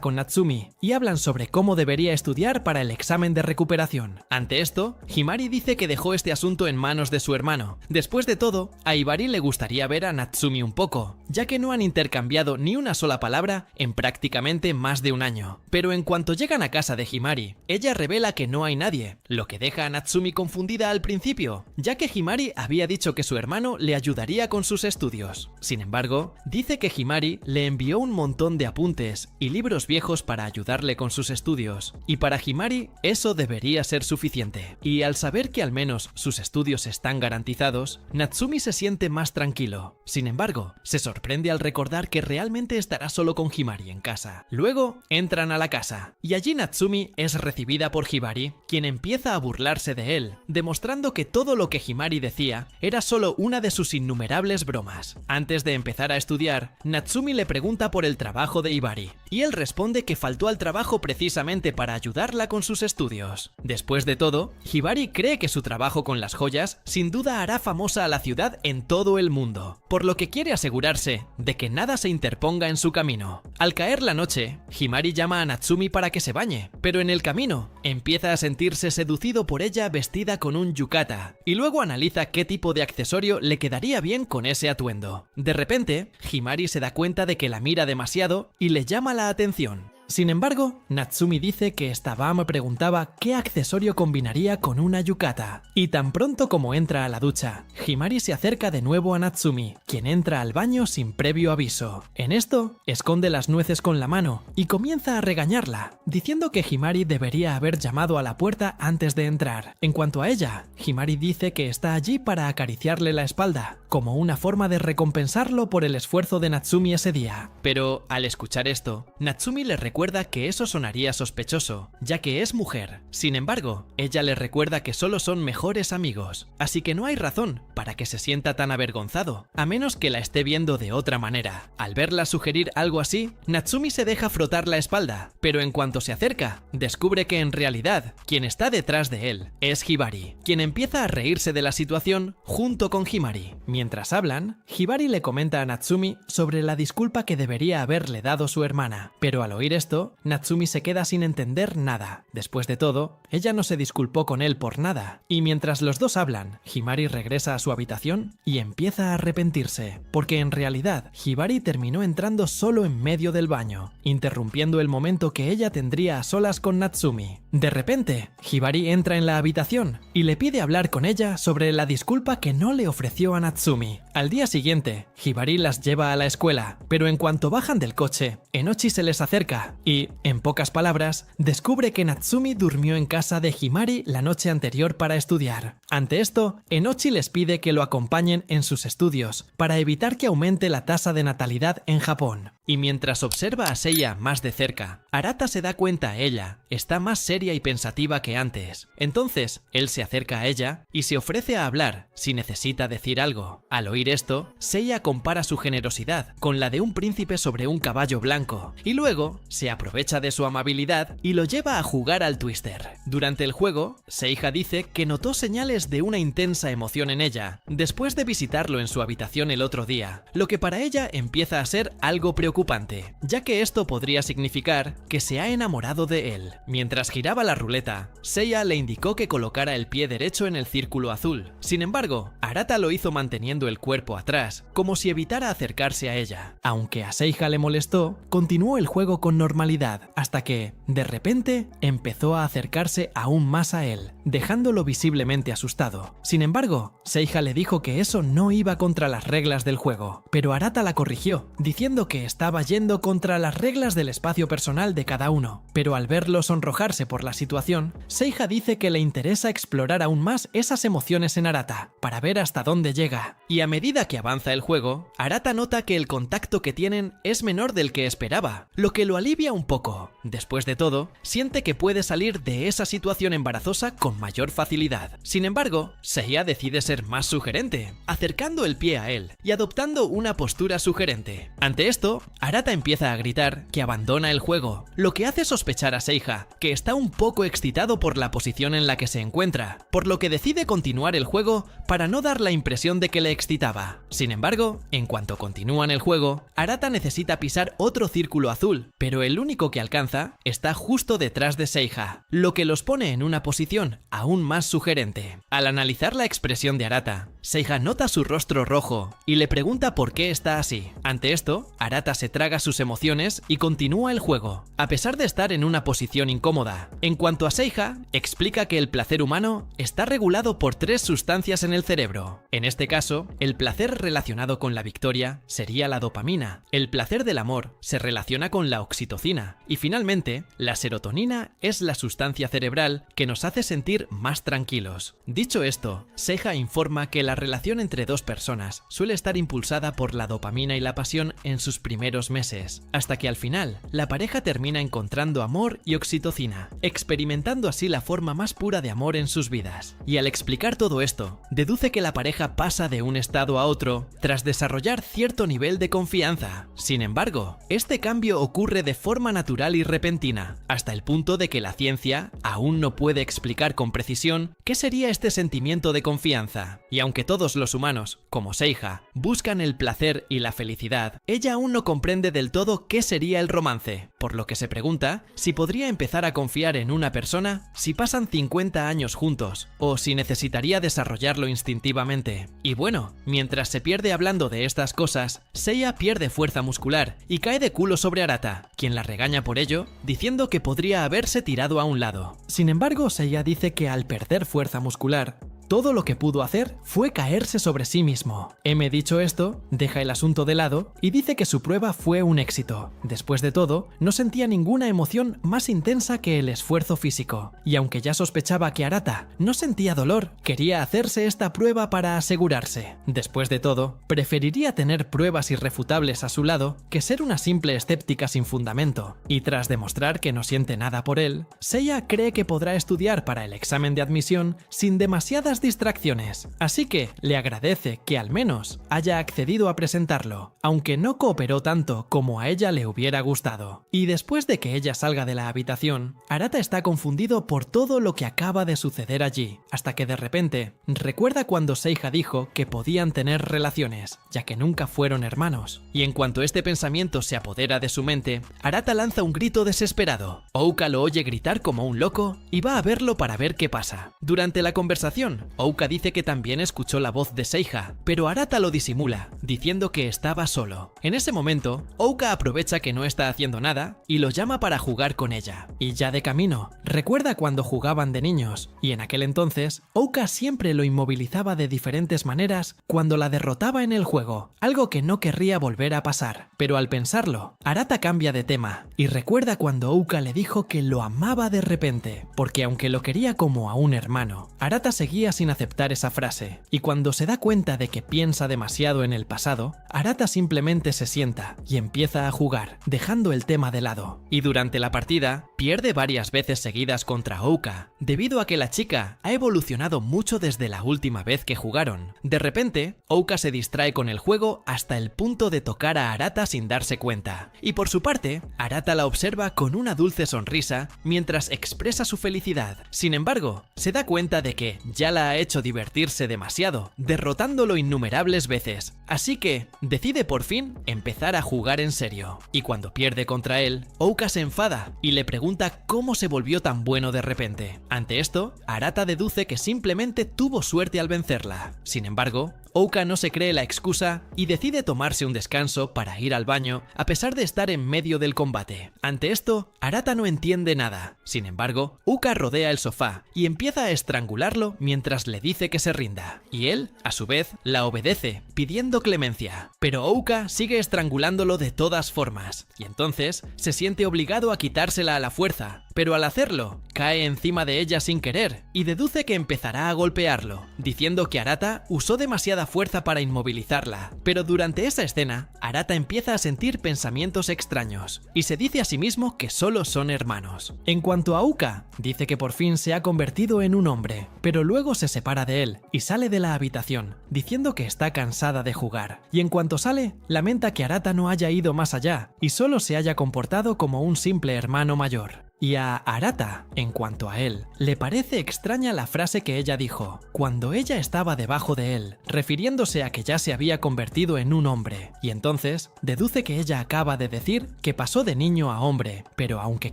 con Natsumi y hablan sobre cómo debería estudiar para el examen de recuperación. Ante esto, Himari dice que dejó este asunto en manos de su hermano. Después de todo, a Hibari le gustaría ver a Natsumi un poco, ya que no han intercambiado ni una sola palabra en prácticamente más de un año. Pero en cuanto llegan a casa de Himari, ella revela que no hay nadie, lo que deja a Natsumi confundida al principio, ya que Himari había dicho que su hermano le ayudaría con sus estudios. Sin embargo, dice que Himari le envió un montón de apuntes y libros viejos para ayudarle con sus estudios, y para Himari eso debería ser suficiente. Y al saber que al menos sus estudios están garantizados, Natsumi se siente más tranquilo. Sin embargo, se sorprende al recordar que realmente estará solo con Himari en casa. Luego, entran a la casa, y allí Natsumi es recibida por Hibari, quien empieza a burlarse de él, demostrando que todo lo que Himari decía era solo una de sus innumerables bromas. Antes de empezar a estudiar, Natsumi le pregunta por el trabajo de Hibari, y él responde que faltó al trabajo precisamente para ayudarla con sus estudios. Después de todo, Hibari cree que su trabajo con las joyas sin duda hará famosa a la ciudad en todo el mundo, por lo que quiere asegurarse de que nada se interponga en su camino. Al caer la noche, Himari llama a Natsumi para que se bañe, pero en el camino empieza a sentirse seducido por ella vestida con un yukata, y luego analiza qué tipo de accesorio le quedaría bien con ese atuendo. De repente, Himari se da cuenta de que la mira demasiado y le llama la atención. Sin embargo, Natsumi dice que esta me preguntaba qué accesorio combinaría con una yukata. Y tan pronto como entra a la ducha, Himari se acerca de nuevo a Natsumi, quien entra al baño sin previo aviso. En esto, esconde las nueces con la mano y comienza a regañarla, diciendo que Himari debería haber llamado a la puerta antes de entrar. En cuanto a ella, Himari dice que está allí para acariciarle la espalda, como una forma de recompensarlo por el esfuerzo de Natsumi ese día. Pero al escuchar esto, Natsumi le recuerda que eso sonaría sospechoso, ya que es mujer. Sin embargo, ella le recuerda que solo son mejores amigos, así que no hay razón para que se sienta tan avergonzado, a menos que la esté viendo de otra manera. Al verla sugerir algo así, Natsumi se deja frotar la espalda, pero en cuanto se acerca, descubre que en realidad, quien está detrás de él es Hibari, quien empieza a reírse de la situación junto con Himari. Mientras hablan, Hibari le comenta a Natsumi sobre la disculpa que debería haberle dado su hermana, pero al oír esto, Natsumi se queda sin entender nada. Después de todo, ella no se disculpó con él por nada, y mientras los dos hablan, Himari regresa a su habitación y empieza a arrepentirse, porque en realidad Hibari terminó entrando solo en medio del baño, interrumpiendo el momento que ella tendría a solas con Natsumi. De repente, Hibari entra en la habitación y le pide hablar con ella sobre la disculpa que no le ofreció a Natsumi. Al día siguiente, Hibari las lleva a la escuela, pero en cuanto bajan del coche, Enochi se les acerca y, en pocas palabras, descubre que Natsumi durmió en casa de Himari la noche anterior para estudiar. Ante esto, Enochi les pide que lo acompañen en sus estudios, para evitar que aumente la tasa de natalidad en Japón. Y mientras observa a Seiya más de cerca, Arata se da cuenta ella está más seria y pensativa que antes. Entonces, él se acerca a ella y se ofrece a hablar si necesita decir algo. Al oír esto, Seiya compara su generosidad con la de un príncipe sobre un caballo blanco, y luego se aprovecha de su amabilidad y lo lleva a jugar al Twister. Durante el juego, Seiya dice que notó señales de una intensa emoción en ella, después de visitarlo en su habitación el otro día, lo que para ella empieza a ser algo preocupante, ya que esto podría significar que se ha enamorado de él. Mientras giraba la ruleta, Seiya le indicó que colocara el pie derecho en el círculo azul. Sin embargo, Arata lo hizo manteniendo el cuerpo atrás, como si evitara acercarse a ella. Aunque a Seiya le molestó, continuó el juego con normalidad, hasta que, de repente, empezó a acercarse aún más a él, dejándolo visiblemente asustado. Sin embargo, Seiya le dijo que eso no iba contra las reglas del juego, pero Arata la corrigió, diciendo que estaba estaba yendo contra las reglas del espacio personal de cada uno, pero al verlo sonrojarse por la situación, Seiha dice que le interesa explorar aún más esas emociones en Arata, para ver hasta dónde llega. Y a medida que avanza el juego, Arata nota que el contacto que tienen es menor del que esperaba, lo que lo alivia un poco. Después de todo, siente que puede salir de esa situación embarazosa con mayor facilidad. Sin embargo, Seiya decide ser más sugerente, acercando el pie a él y adoptando una postura sugerente. Ante esto, Arata empieza a gritar que abandona el juego, lo que hace sospechar a Seiya que está un poco excitado por la posición en la que se encuentra, por lo que decide continuar el juego para no dar la impresión de que le excitaba. Sin embargo, en cuanto continúan el juego, Arata necesita pisar otro círculo azul, pero el único que alcanza está justo detrás de Seiya, lo que los pone en una posición aún más sugerente. Al analizar la expresión de Arata, Seiya nota su rostro rojo y le pregunta por qué está así. Ante esto, Arata se traga sus emociones y continúa el juego, a pesar de estar en una posición incómoda. En cuanto a Seiya, explica que el placer humano está regulado por 3 sustancias en el cerebro. En este caso, el placer relacionado con la victoria sería la dopamina, el placer del amor se relaciona con la oxitocina y finalmente, la serotonina es la sustancia cerebral que nos hace sentir más tranquilos. Dicho esto, Seiya informa que la relación entre dos personas suele estar impulsada por la dopamina y la pasión en sus primeros meses, hasta que al final la pareja termina encontrando amor y oxitocina, experimentando así la forma más pura de amor en sus vidas. Y al explicar todo esto, deduce que la pareja pasa de un estado a otro tras desarrollar cierto nivel de confianza. Sin embargo, este cambio ocurre de forma natural y repentina, hasta el punto de que la ciencia aún no puede explicar con precisión qué sería este sentimiento de confianza. Y aunque todos los humanos, como Seiya, buscan el placer y la felicidad, ella aún no comprende del todo qué sería el romance, por lo que se pregunta si podría empezar a confiar en una persona si pasan 50 años juntos, o si necesitaría desarrollarlo instintivamente. Y bueno, mientras se pierde hablando de estas cosas, Seiya pierde fuerza muscular y cae de culo sobre Arata, quien la regaña por ello, diciendo que podría haberse tirado a un lado. Sin embargo, Seiya dice que al perder fuerza muscular, todo lo que pudo hacer fue caerse sobre sí mismo. M, dicho esto, deja el asunto de lado y dice que su prueba fue un éxito. Después de todo, no sentía ninguna emoción más intensa que el esfuerzo físico. Y aunque ya sospechaba que Arata no sentía dolor, quería hacerse esta prueba para asegurarse. Después de todo, preferiría tener pruebas irrefutables a su lado que ser una simple escéptica sin fundamento. Y tras demostrar que no siente nada por él, Seiya cree que podrá estudiar para el examen de admisión sin demasiadas distracciones, así que le agradece que al menos haya accedido a presentarlo, aunque no cooperó tanto como a ella le hubiera gustado. Y después de que ella salga de la habitación, Arata está confundido por todo lo que acaba de suceder allí, hasta que de repente recuerda cuando Seiya dijo que podían tener relaciones, ya que nunca fueron hermanos. Y en cuanto este pensamiento se apodera de su mente, Arata lanza un grito desesperado. Ouka lo oye gritar como un loco y va a verlo para ver qué pasa. Durante la conversación, Ouka dice que también escuchó la voz de Seiya, pero Arata lo disimula, diciendo que estaba solo. En ese momento, Ouka aprovecha que no está haciendo nada y lo llama para jugar con ella. Y ya de camino, recuerda cuando jugaban de niños, y en aquel entonces, Ouka siempre lo inmovilizaba de diferentes maneras cuando la derrotaba en el juego, algo que no querría volver a pasar. Pero al pensarlo, Arata cambia de tema, y recuerda cuando Ouka le dijo que lo amaba de repente, porque aunque lo quería como a un hermano, Arata seguía sin aceptar esa frase, y cuando se da cuenta de que piensa demasiado en el pasado, Arata simplemente se sienta y empieza a jugar, dejando el tema de lado. Y durante la partida, pierde varias veces seguidas contra Ouka, debido a que la chica ha evolucionado mucho desde la última vez que jugaron. De repente, Ouka se distrae con el juego hasta el punto de tocar a Arata sin darse cuenta, y por su parte, Arata la observa con una dulce sonrisa mientras expresa su felicidad. Sin embargo, se da cuenta de que ya la ha hecho divertirse demasiado, derrotándolo innumerables veces, así que decide por fin empezar a jugar en serio. Y cuando pierde contra él, Ouka se enfada y le pregunta cómo se volvió tan bueno de repente. Ante esto, Arata deduce que simplemente tuvo suerte al vencerla. Sin embargo, Ouka no se cree la excusa y decide tomarse un descanso para ir al baño a pesar de estar en medio del combate. Ante esto, Arata no entiende nada. Sin embargo, Ouka rodea el sofá y empieza a estrangularlo mientras mientras le dice que se rinda, y él, a su vez, la obedece, pidiendo clemencia. Pero Ouka sigue estrangulándolo de todas formas, y entonces se siente obligado a quitársela a la fuerza, pero al hacerlo, cae encima de ella sin querer, y deduce que empezará a golpearlo, diciendo que Arata usó demasiada fuerza para inmovilizarla. Pero durante esa escena, Arata empieza a sentir pensamientos extraños, y se dice a sí mismo que solo son hermanos. En cuanto a Ouka, dice que por fin se ha convertido en un hombre, pero luego se separa de él, y sale de la habitación, diciendo que está cansada de jugar. Y en cuanto sale, lamenta que Arata no haya ido más allá, y solo se haya comportado como un simple hermano mayor. Y a Arata, en cuanto a él, le parece extraña la frase que ella dijo, cuando ella estaba debajo de él, refiriéndose a que ya se había convertido en un hombre, y entonces deduce que ella acaba de decir que pasó de niño a hombre, pero aunque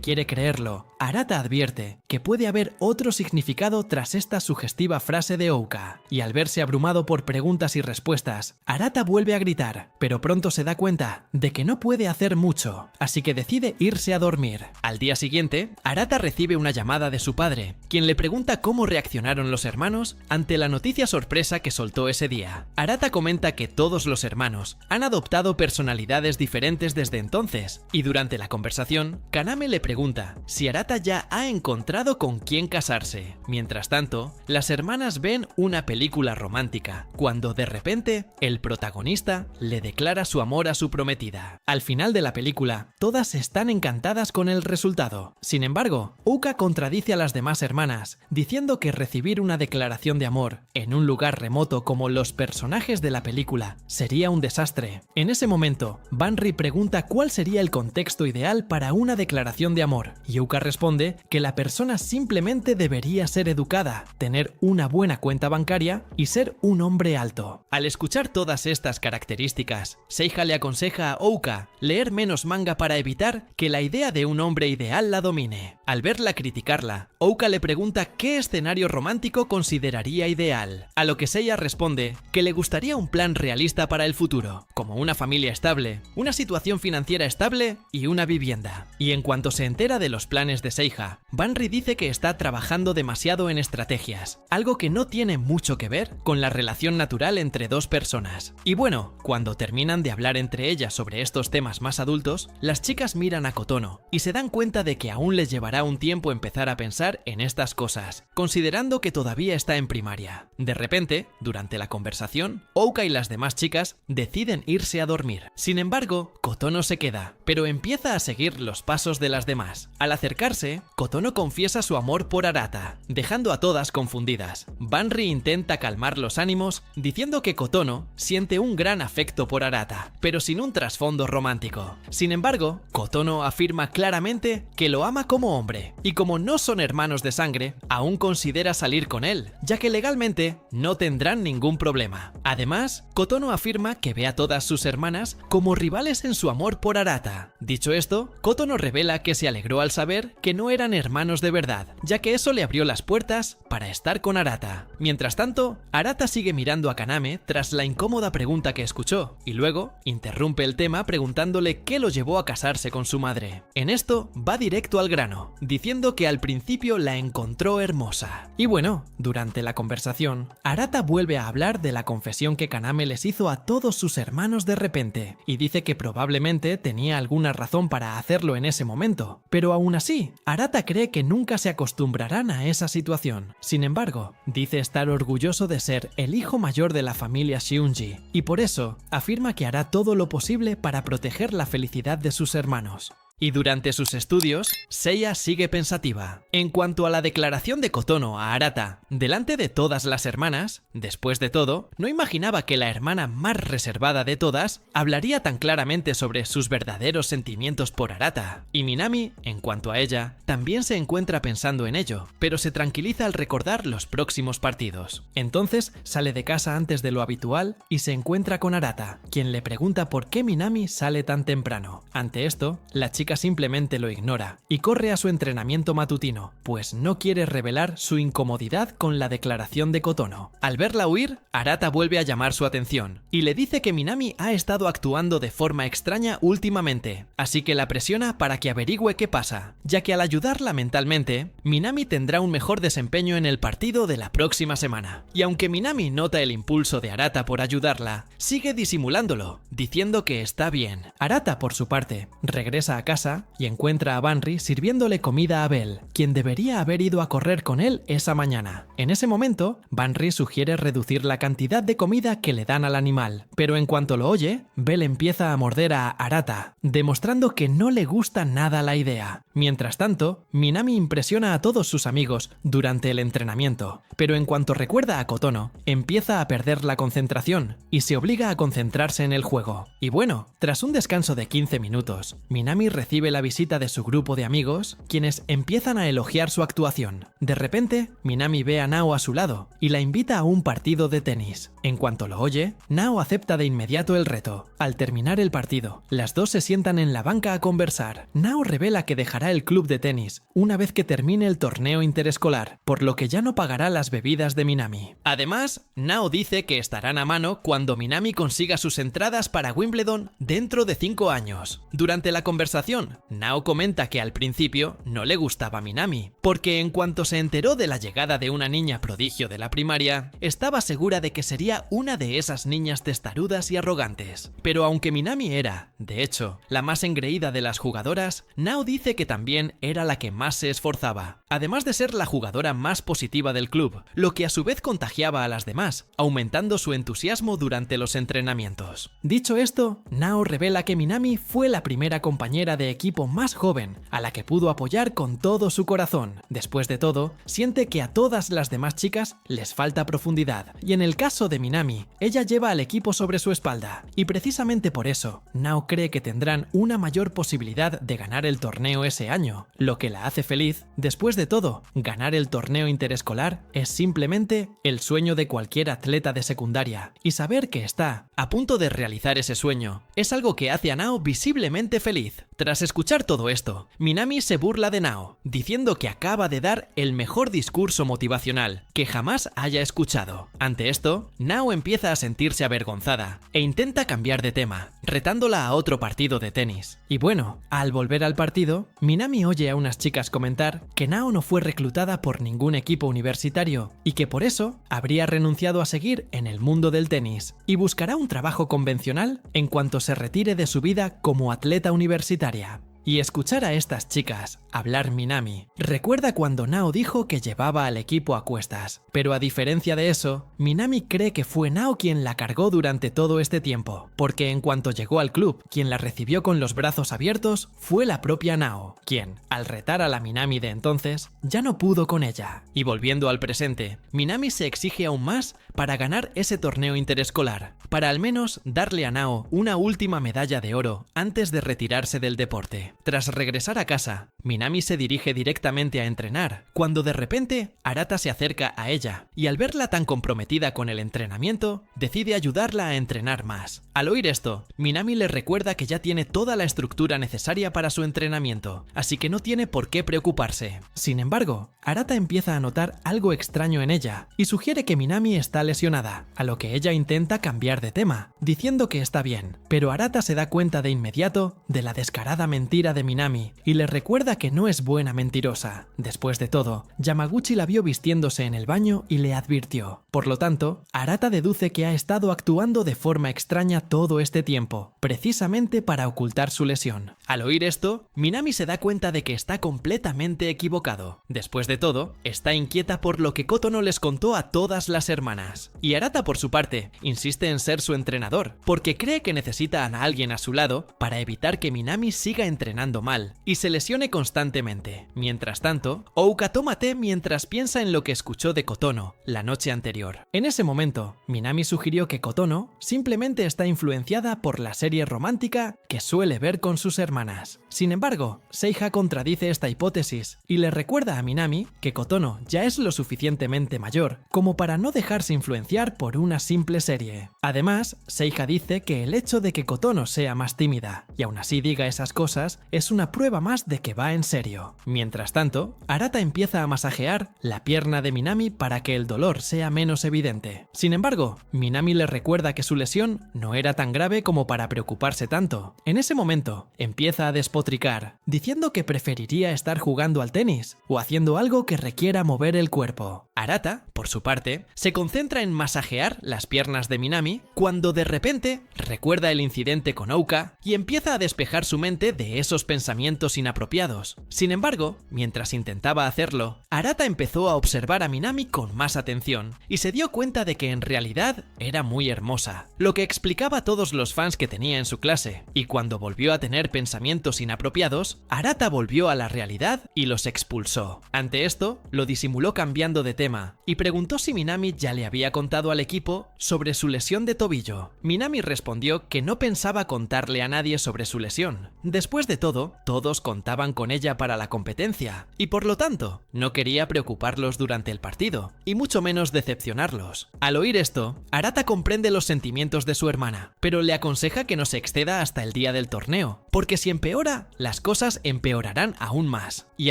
quiere creerlo, Arata advierte que puede haber otro significado tras esta sugestiva frase de Ouka, y al verse abrumado por preguntas y respuestas, Arata vuelve a gritar, pero pronto se da cuenta de que no puede hacer mucho, así que decide irse a dormir. Al día siguiente, Arata recibe una llamada de su padre, quien le pregunta cómo reaccionaron los hermanos ante la noticia sorpresa que soltó ese día. Arata comenta que todos los hermanos han adoptado personalidades diferentes desde entonces, y durante la conversación, Kaname le pregunta si Arata ya ha encontrado con quién casarse. Mientras tanto, las hermanas ven una película romántica, cuando de repente, el protagonista le declara su amor a su prometida. Al final de la película, todas están encantadas con el resultado. Sin embargo, Ouka contradice a las demás hermanas, diciendo que recibir una declaración de amor en un lugar remoto como los personajes de la película sería un desastre. En ese momento, Banri pregunta cuál sería el contexto ideal para una declaración de amor, y Ouka responde que la persona simplemente debería ser educada, tener una buena cuenta bancaria y ser un hombre alto. Al escuchar todas estas características, Seiha le aconseja a Ouka leer menos manga para evitar que la idea de un hombre ideal la domine. Al verla criticarla, Ouka le pregunta qué escenario romántico consideraría ideal, a lo que Seiya responde que le gustaría un plan realista para el futuro, como una familia estable, una situación financiera estable y una vivienda. Y en cuanto se entera de los planes de Seiya, Banri dice que está trabajando demasiado en estrategias, algo que no tiene mucho que ver con la relación natural entre dos personas. Y bueno, cuando terminan de hablar entre ellas sobre estos temas más adultos, las chicas miran a Kotono y se dan cuenta de que aún les llevará un tiempo empezar a pensar en estas cosas, considerando que todavía está en primaria. De repente, durante la conversación, Ouka y las demás chicas deciden irse a dormir. Sin embargo, Kotono se queda, pero empieza a seguir los pasos de las demás. Al acercarse, Kotono confiesa su amor por Arata, dejando a todas confundidas. Banri intenta calmar los ánimos, diciendo que Kotono siente un gran afecto por Arata, pero sin un trasfondo romántico. Sin embargo, Kotono afirma claramente que lo ama como hombre, y como no son hermanos de sangre, aún considera salir con él, ya que legalmente no tendrán ningún problema. Además, Kotono afirma que ve a todas sus hermanas como rivales en su amor por Arata. Dicho esto, Kotono revela que se alegró al saber que no eran hermanos de verdad, ya que eso le abrió las puertas para estar con Arata. Mientras tanto, Arata sigue mirando a Kaname tras la incómoda pregunta que escuchó, y luego interrumpe el tema preguntándole qué lo llevó a casarse con su madre. En esto, va directo al grano, diciendo que al principio la encontró hermosa. Y bueno, durante la conversación, Arata vuelve a hablar de la confesión que Kaname les hizo a todos sus hermanos de repente, y dice que probablemente tenía alguna razón para hacerlo en ese momento, pero aún así, Arata cree que nunca se acostumbrarán a esa situación. Sin embargo, dice estar orgulloso de ser el hijo mayor de la familia Shiunji, y por eso afirma que hará todo lo posible para proteger la felicidad de sus hermanos. Y durante sus estudios, Seiya sigue pensativa. En cuanto a la declaración de Kotono a Arata, delante de todas las hermanas, después de todo, no imaginaba que la hermana más reservada de todas hablaría tan claramente sobre sus verdaderos sentimientos por Arata. Y Minami, en cuanto a ella, también se encuentra pensando en ello, pero se tranquiliza al recordar los próximos partidos. Entonces sale de casa antes de lo habitual y se encuentra con Arata, quien le pregunta por qué Minami sale tan temprano. Ante esto, la chica chica simplemente lo ignora y corre a su entrenamiento matutino, pues no quiere revelar su incomodidad con la declaración de Kotono. Al verla huir, Arata vuelve a llamar su atención y le dice que Minami ha estado actuando de forma extraña últimamente, así que la presiona para que averigüe qué pasa, ya que al ayudarla mentalmente, Minami tendrá un mejor desempeño en el partido de la próxima semana. Y aunque Minami nota el impulso de Arata por ayudarla, sigue disimulándolo, diciendo que está bien. Arata, por su parte, regresa a casa y encuentra a Banri sirviéndole comida a Bell, quien debería haber ido a correr con él esa mañana. En ese momento, Banri sugiere reducir la cantidad de comida que le dan al animal, pero en cuanto lo oye, Bell empieza a morder a Arata, demostrando que no le gusta nada la idea. Mientras tanto, Minami impresiona a todos sus amigos durante el entrenamiento, pero en cuanto recuerda a Kotono, empieza a perder la concentración y se obliga a concentrarse en el juego. Y bueno, tras un descanso de 15 minutos, Minami recibe la visita de su grupo de amigos, quienes empiezan a elogiar su actuación. De repente, Minami ve a Nao a su lado y la invita a un partido de tenis. En cuanto lo oye, Nao acepta de inmediato el reto. Al terminar el partido, las dos se sientan en la banca a conversar. Nao revela que dejará el club de tenis una vez que termine el torneo interescolar, por lo que ya no pagará las bebidas de Minami. Además, Nao dice que estarán a mano cuando Minami consiga sus entradas para Wimbledon dentro de 5 años. Durante la conversación, Nao comenta que al principio no le gustaba Minami, porque en cuanto se enteró de la llegada de una niña prodigio de la primaria, estaba segura de que sería una de esas niñas testarudas y arrogantes. Pero aunque Minami era, de hecho, la más engreída de las jugadoras, Nao dice que también era la que más se esforzaba, además de ser la jugadora más positiva del club, lo que a su vez contagiaba a las demás, aumentando su entusiasmo durante los entrenamientos. Dicho esto, Nao revela que Minami fue la primera compañera de equipo más joven a la que pudo apoyar con todo su corazón. Después de todo, siente que a todas las demás chicas les falta profundidad, y en el caso de Minami, ella lleva al equipo sobre su espalda, y precisamente por eso, Nao cree que tendrán una mayor posibilidad de ganar el torneo ese año, lo que la hace feliz. Después de todo, ganar el torneo interescolar es simplemente el sueño de cualquier atleta de secundaria, y saber que está a punto de realizar ese sueño es algo que hace a Nao visiblemente feliz. Tras escuchar todo esto, Minami se burla de Nao, diciendo que acaba de dar el mejor discurso motivacional que jamás haya escuchado. Ante esto, Nao empieza a sentirse avergonzada e intenta cambiar de tema, retándola a otro partido de tenis. Y bueno, al volver al partido, Minami oye a unas chicas comentar que Nao no fue reclutada por ningún equipo universitario y que por eso habría renunciado a seguir en el mundo del tenis y buscará un trabajo convencional en cuanto se retire de su vida como atleta universitaria. Y escuchar a estas chicas hablar Minami recuerda cuando Nao dijo que llevaba al equipo a cuestas, pero a diferencia de eso, Minami cree que fue Nao quien la cargó durante todo este tiempo, porque en cuanto llegó al club, quien la recibió con los brazos abiertos fue la propia Nao, quien, al retar a la Minami de entonces, ya no pudo con ella. Y volviendo al presente, Minami se exige aún más para ganar ese torneo interescolar, para al menos darle a Nao una última medalla de oro antes de retirarse del deporte. Tras regresar a casa, Minami se dirige directamente a entrenar, cuando de repente Arata se acerca a ella y al verla tan comprometida con el entrenamiento, decide ayudarla a entrenar más. Al oír esto, Minami le recuerda que ya tiene toda la estructura necesaria para su entrenamiento, así que no tiene por qué preocuparse. Sin embargo, Arata empieza a notar algo extraño en ella y sugiere que Minami está lesionada, a lo que ella intenta cambiar de tema, diciendo que está bien, pero Arata se da cuenta de inmediato de la descarada mentira de Minami y le recuerda que no es buena mentirosa. Después de todo, Yamaguchi la vio vistiéndose en el baño y le advirtió. Por lo tanto, Arata deduce que ha estado actuando de forma extraña todo este tiempo, precisamente para ocultar su lesión. Al oír esto, Minami se da cuenta de que está completamente equivocado. Después de todo, está inquieta por lo que Kotono les contó a todas las hermanas. Y Arata, por su parte, insiste en ser su entrenador, porque cree que necesita a alguien a su lado para evitar que Minami siga entrenando mal y se lesione constantemente. Mientras tanto, Ouka toma té mientras piensa en lo que escuchó de Kotono la noche anterior. En ese momento, Minami sugirió que Kotono simplemente está influenciada por la serie romántica que suele ver con sus hermanas. Sin embargo, Seiha contradice esta hipótesis y le recuerda a Minami que Kotono ya es lo suficientemente mayor como para no dejarse influenciar por una simple serie. Además, Seiha dice que el hecho de que Kotono sea más tímida y aún así diga esas cosas además es una prueba más de que va en serio. Mientras tanto, Arata empieza a masajear la pierna de Minami para que el dolor sea menos evidente. Sin embargo, Minami le recuerda que su lesión no era tan grave como para preocuparse tanto. En ese momento, empieza a despotricar, diciendo que preferiría estar jugando al tenis o haciendo algo que requiera mover el cuerpo. Arata, por su parte, se concentra en masajear las piernas de Minami cuando de repente recuerda el incidente con Ouka y empieza a despejar su mente de esos pensamientos inapropiados. Sin embargo, mientras intentaba hacerlo, Arata empezó a observar a Minami con más atención y se dio cuenta de que en realidad era muy hermosa, lo que explicaba a todos los fans que tenía en su clase, y cuando volvió a tener pensamientos inapropiados, Arata volvió a la realidad y los expulsó. Ante esto, lo disimuló cambiando de tema y preguntó si Minami ya le había contado al equipo sobre su lesión de tobillo. Minami respondió que no pensaba contarle a nadie sobre su lesión. Después de todo, todos contaban con ella para la competencia y por lo tanto, no quería preocuparlos durante el partido y mucho menos decepcionarlos. Al oír esto, Arata comprende los sentimientos de su hermana, pero le aconseja que no se exceda hasta el día del torneo, porque si empeora, las cosas empeorarán aún más. Y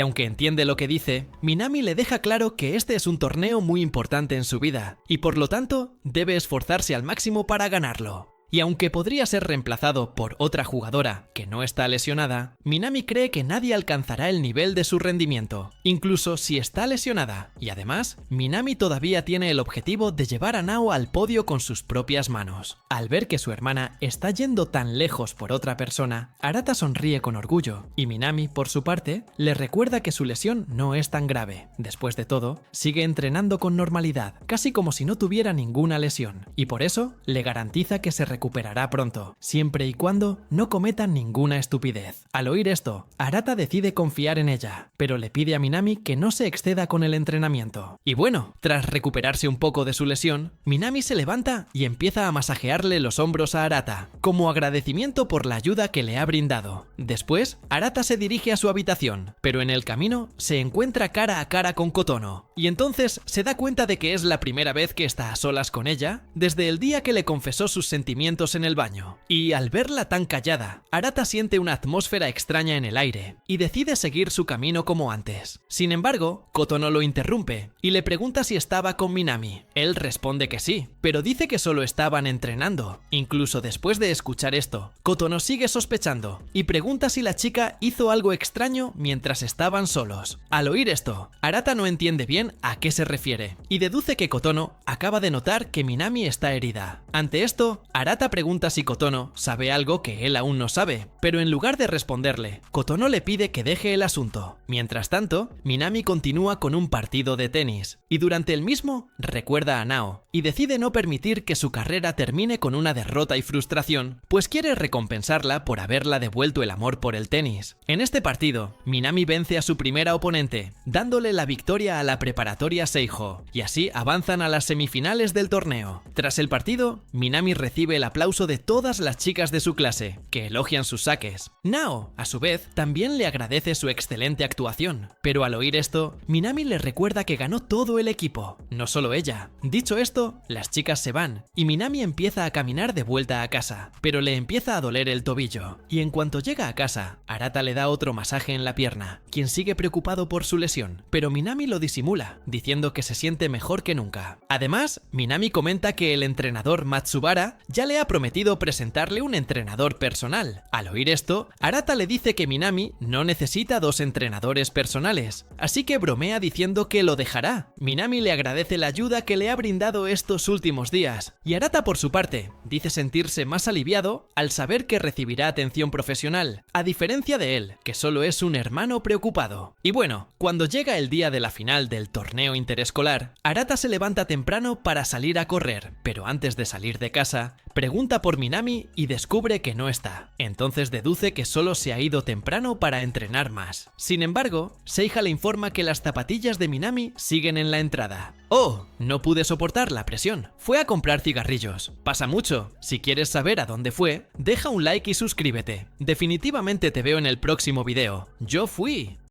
aunque entiende lo que dice, Minami le deja claro que este es un torneo muy importante en su vida y por lo tanto debe esforzarse al máximo para ganarlo. Y aunque podría ser reemplazado por otra jugadora que no está lesionada, Minami cree que nadie alcanzará el nivel de su rendimiento, incluso si está lesionada. Y además, Minami todavía tiene el objetivo de llevar a Nao al podio con sus propias manos. Al ver que su hermana está yendo tan lejos por otra persona, Arata sonríe con orgullo, y Minami, por su parte, le recuerda que su lesión no es tan grave. Después de todo, sigue entrenando con normalidad, casi como si no tuviera ninguna lesión, y por eso le garantiza que se recuperará pronto, siempre y cuando no cometan ninguna estupidez. Al oír esto, Arata decide confiar en ella, pero le pide a Minami que no se exceda con el entrenamiento. Y bueno, tras recuperarse un poco de su lesión, Minami se levanta y empieza a masajearle los hombros a Arata, como agradecimiento por la ayuda que le ha brindado. Después, Arata se dirige a su habitación, pero en el camino se encuentra cara a cara con Kotono, y entonces se da cuenta de que es la primera vez que está a solas con ella desde el día que le confesó sus sentimientos en el baño. Y al verla tan callada, Arata siente una atmósfera extraña en el aire y decide seguir su camino como antes. Sin embargo, Kotono lo interrumpe y le pregunta si estaba con Minami. Él responde que sí, pero dice que solo estaban entrenando. Incluso después de escuchar esto, Kotono sigue sospechando y pregunta si la chica hizo algo extraño mientras estaban solos. Al oír esto, Arata no entiende bien a qué se refiere y deduce que Kotono acaba de notar que Minami está herida. Ante esto, Arata pregunta si Kotono sabe algo que él aún no sabe, pero en lugar de responderle, Kotono le pide que deje el asunto. Mientras tanto, Minami continúa con un partido de tenis, y durante el mismo recuerda a Nao, y decide no permitir que su carrera termine con una derrota y frustración, pues quiere recompensarla por haberla devuelto el amor por el tenis. En este partido, Minami vence a su primera oponente, dándole la victoria a la preparatoria Seijo, y así avanzan a las semifinales del torneo. Tras el partido, Minami recibe el aplauso de todas las chicas de su clase, que elogian sus saques. Nao, a su vez, también le agradece su excelente actuación, pero al oír esto, Minami le recuerda que ganó todo el equipo, no solo ella. Dicho esto, las chicas se van, y Minami empieza a caminar de vuelta a casa, pero le empieza a doler el tobillo, y en cuanto llega a casa, Arata le da otro masaje en la pierna, quien sigue preocupado por su lesión, pero Minami lo disimula, diciendo que se siente mejor que nunca. Además, Minami comenta que el entrenador Matsubara ya le ha prometido presentarle un entrenador personal. Al oír esto, Arata le dice que Minami no necesita dos entrenadores personales, así que bromea diciendo que lo dejará. Minami le agradece la ayuda que le ha brindado estos últimos días, y Arata por su parte dice sentirse más aliviado al saber que recibirá atención profesional, a diferencia de él, que solo es un hermano preocupado. Y bueno, cuando llega el día de la final del torneo interescolar, Arata se levanta temprano para salir a correr, pero antes de salir de casa, pregunta por Minami y descubre que no está. Entonces deduce que solo se ha ido temprano para entrenar más. Sin embargo, Seiha le informa que las zapatillas de Minami siguen en la entrada. ¡Oh! No pude soportar la presión. Fue a comprar cigarrillos. Pasa mucho. Si quieres saber a dónde fue, deja un like y suscríbete. Definitivamente te veo en el próximo video. ¡Yo fui!